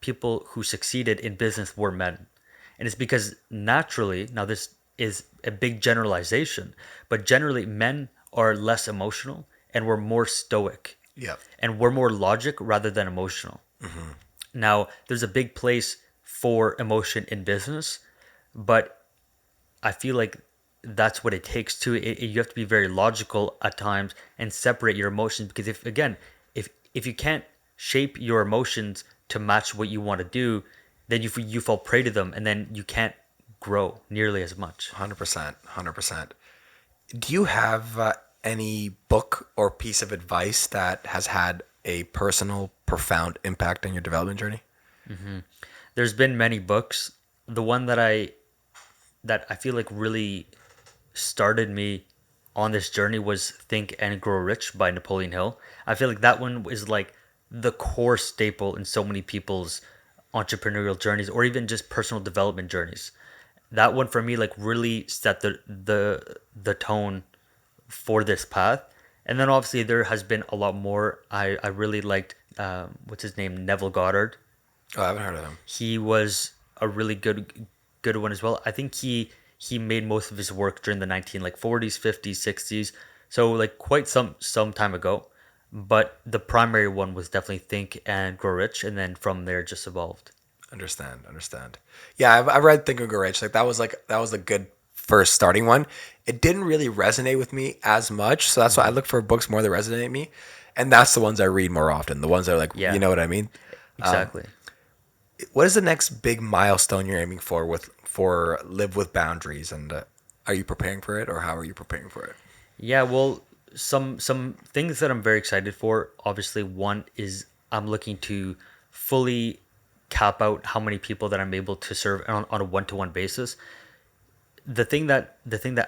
people who succeeded in business were men. And it's because naturally, now this is a big generalization, but generally men are less emotional and we're more stoic. Yeah. And we're more logic rather than emotional. Now, there's a big place for emotion in business, but I feel like that's what it takes too. You have to be very logical at times and separate your emotions, because if you can't shape your emotions to match what you want to do, then you fall prey to them, and then you can't grow nearly as much. 100%. Do you have any book or piece of advice that has had a personal, profound impact on your development journey? There's been many books. The one that I feel like really started me on this journey was Think and Grow Rich by Napoleon Hill. I feel like that one is like the core staple in so many people's entrepreneurial journeys or even just personal development journeys. That one for me like really set the tone for this path. And then obviously there has been a lot more. I really liked what's his name, Neville Goddard. Oh, I haven't heard of him. He was a really good one as well. I think he made most of his work during the 40s, 50s, 60s. So like quite some time ago. But the primary one was definitely Think and Grow Rich, and then from there just evolved. Understand. Yeah, I've read Think and Grow Rich. Like that was a good first starting one, it didn't really resonate with me as much. So that's why I look for books more that resonate with me. And that's the ones I read more often. The ones that are like, Yeah, you know what I mean? exactly. What is the next big milestone you're aiming for Live with Boundaries? And are you preparing for it, or how are you preparing for it? Yeah, well, some things that I'm very excited for. Obviously, one is I'm looking to fully cap out how many people that I'm able to serve on a one-to-one basis. The thing that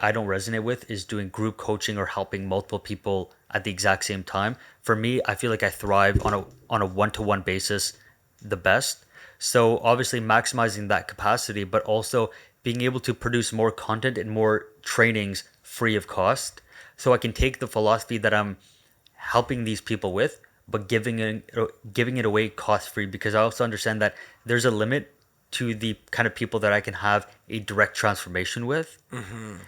I don't resonate with is doing group coaching or helping multiple people at the exact same time. For me, I feel like I thrive on a one-to-one basis the best. So obviously maximizing that capacity, but also being able to produce more content and more trainings free of cost. So I can take the philosophy that I'm helping these people with, but giving it away cost free, because I also understand that there's a limit to the kind of people that I can have a direct transformation with.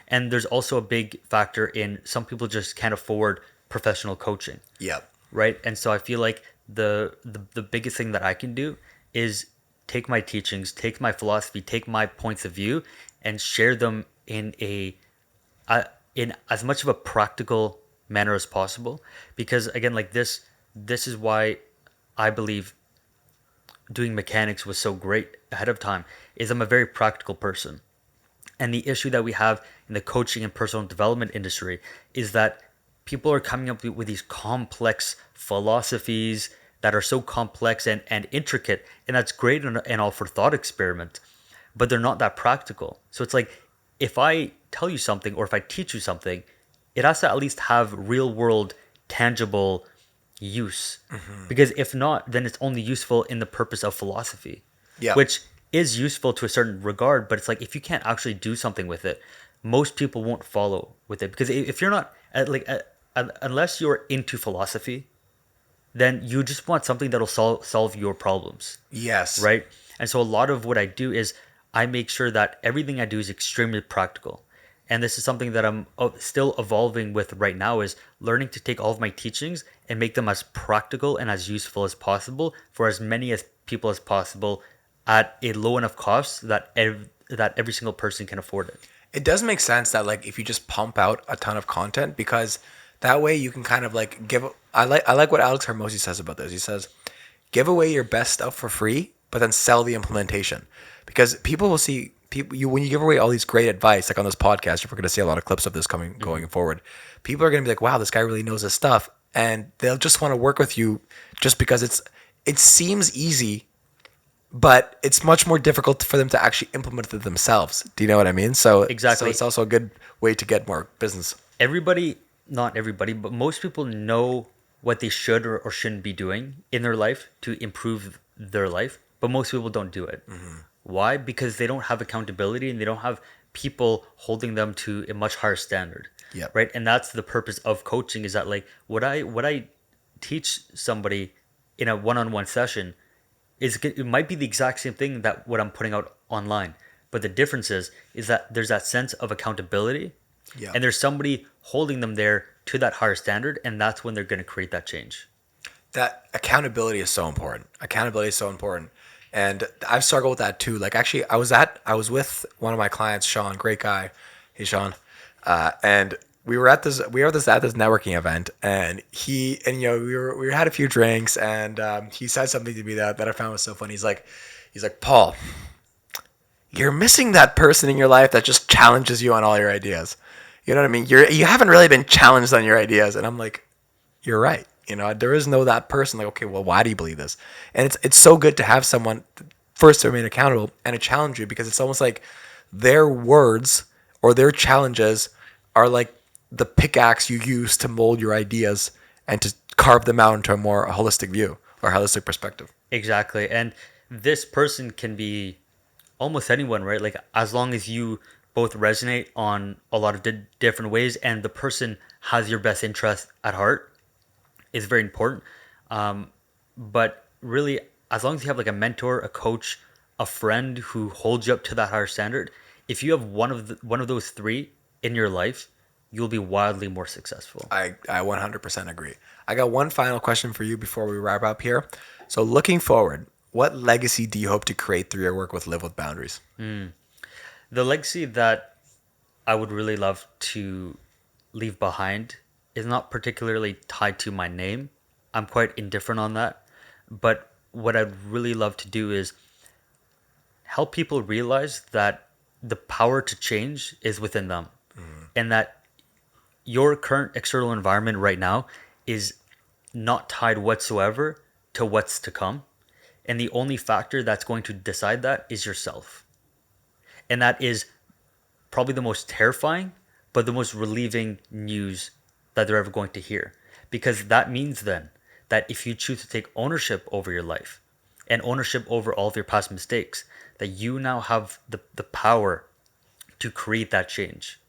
And there's also a big factor in some people just can't afford professional coaching, Yep. right? And so I feel like the biggest thing that I can do is take my teachings, take my philosophy, take my points of view, and share them in as much of a practical manner as possible. Because again, like this is why I believe doing mechanics was so great ahead of time, is I'm a very practical person. And the issue that we have in the coaching and personal development industry is that people are coming up with these complex philosophies that are so complex and intricate, and that's great and all for thought experiment, but they're not that practical. So it's like, if I tell you something or if I teach you something, it has to at least have real world tangible use. Because if not, then it's only useful in the purpose of philosophy, Yeah. which is useful to a certain regard. But it's like, if you can't actually do something with it, most people won't follow with it. Because if you're not unless you're into philosophy, then you just want something that'll solve your problems, Yes. right? And so a lot of what I do is I make sure that everything I do is extremely practical. And this is something that I'm still evolving with right now, is learning to take all of my teachings and make them as practical and as useful as possible for as many as people as possible at a low enough cost that that every single person can afford it. It does make sense that, like, if you just pump out a ton of content, because that way you can kind of like give. I like what Alex Hermosi says about this. He says, give away your best stuff for free, but then sell the implementation, because people will see people when you give away all these great advice, like on this podcast. If we're going to see a lot of clips of this going forward, people are going to be like, wow, this guy really knows his stuff, and they'll just want to work with you just because it seems easy, but it's much more difficult for them to actually implement it themselves. Do you know what I mean? So Exactly. So it's also a good way to get more business. Everybody, not everybody, but most people know what they should or shouldn't be doing in their life to improve their life, but most people don't do it. Why? Because they don't have accountability and they don't have people holding them to a much higher standard. Yep. Right. And that's the purpose of coaching, is that like what I teach somebody in a one-on-one session it might be the exact same thing that what I'm putting out online. But the difference is that there's that sense of accountability, Yeah. and there's somebody holding them there to that higher standard, and that's when they're going to create that change. That accountability is so important. Accountability is so important. And I've struggled with that too. Like, actually, I was with one of my clients, Sean, great guy. Hey, Sean. And we were at this networking event, and we had a few drinks, and he said something to me that I found was so funny. He's like, Paul, you're missing that person in your life that just challenges you on all your ideas. You know what I mean? You haven't really been challenged on your ideas. And I'm like, you're right. There is no that person. Like, okay, well, why do you believe this? And it's so good to have someone first to remain accountable and to challenge you, because it's almost like their words or their challenges are like the pickaxe you use to mold your ideas and to carve them out into a more holistic view or holistic perspective. Exactly. And this person can be almost anyone, right? Like, as long as you both resonate on a lot of different ways and the person has your best interest at heart, is very important. But really, as long as you have like a mentor, a coach, a friend who holds you up to that higher standard, if you have one of those three in your life, you'll be wildly more successful. I 100% agree. I got one final question for you before we wrap up here. So, looking forward, what legacy do you hope to create through your work with Live with Boundaries? The legacy that I would really love to leave behind is not particularly tied to my name. I'm quite indifferent on that. But what I'd really love to do is help people realize that the power to change is within them, and that your current external environment right now is not tied whatsoever to what's to come. And the only factor that's going to decide that is yourself. And that is probably the most terrifying, but the most relieving news that they're ever going to hear. Because that means then that if you choose to take ownership over your life and ownership over all of your past mistakes, that you now have the power to create that change.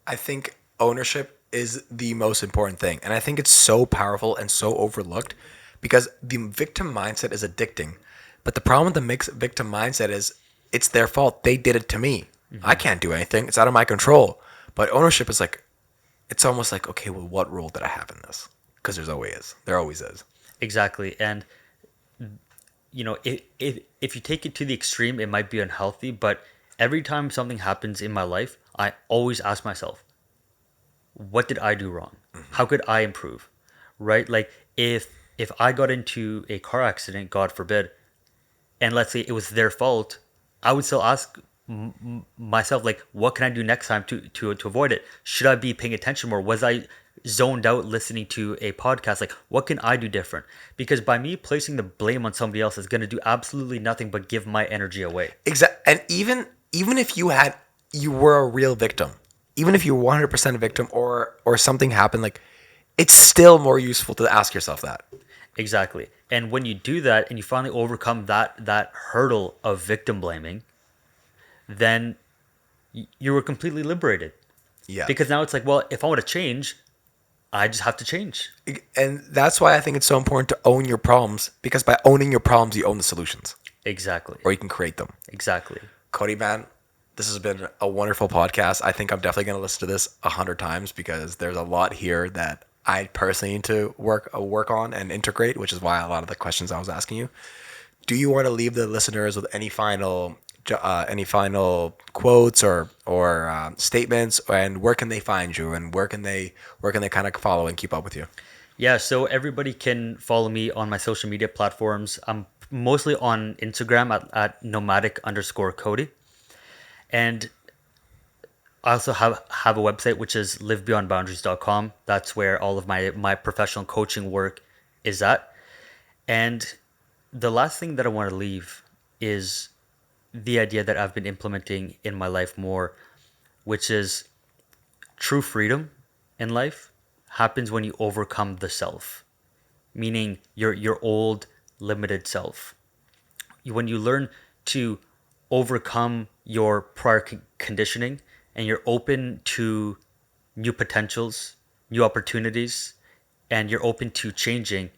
I think ownership is the most important thing. And I think it's so powerful and so overlooked because the victim mindset is addicting. But the problem with the mixed victim mindset is it's their fault. They did it to me. I can't do anything. It's out of my control. But ownership is like, it's almost like, okay, well, what role did I have in this? Because there always is. Exactly. And, you know, if you take it to the extreme, it might be unhealthy. But every time something happens in my life, I always ask myself, what did I do wrong? How could I improve? Right? Like if I got into a car accident, God forbid, and let's say it was their fault, I would still ask myself, like, what can I do next time to avoid it? Should I be paying attention more? Was I zoned out listening to a podcast? Like, what can I do different? Because by me placing the blame on somebody else is going to do absolutely nothing but give my energy away. Exactly. And even if you were a real victim, even if you were 100% a victim or something happened, like, it's still more useful to ask yourself that. Exactly. And when you do that and you finally overcome that hurdle of victim blaming, then you were completely liberated. Yeah. Because now it's like, well, if I want to change, I just have to change. And that's why I think it's so important to own your problems, because by owning your problems, you own the solutions. Exactly. Or you can create them. Exactly. Cody, man, this has been a wonderful podcast. I think I'm definitely going to listen to this 100 times because there's a lot here that I personally need to work on and integrate, which is why a lot of the questions I was asking you. Do you want to leave the listeners with any final quotes or statements, and where can they find you, and where can they kind of follow and keep up with you? Yeah, so everybody can follow me on my social media platforms. I'm mostly on Instagram at nomadic_Cody. And I also have a website, which is livebeyondboundaries.com. That's where all of my professional coaching work is at. And the last thing that I want to leave is the idea that I've been implementing in my life more, which is true freedom in life happens when you overcome the self, meaning your old limited self. When you learn to overcome your prior conditioning and you're open to new potentials, new opportunities, and you're open to changing,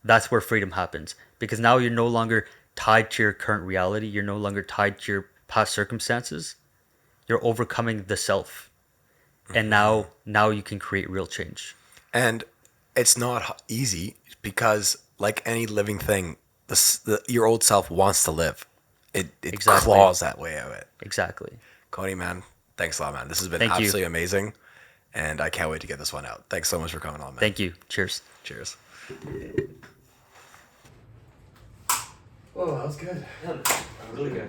that's where freedom happens. Because now you're no longer tied to your current reality. You're no longer tied to your past circumstances. You're overcoming the self. And now you can create real change. And it's not easy because, like any living thing, your old self wants to live. It Exactly. claws that way of it. Exactly. Cody, man, thanks a lot, man. This has been Thank you. absolutely amazing. And I can't wait to get this one out. Thanks so much for coming on, man. Thank you. Cheers. Cheers. Oh, that was good. Yeah, really good.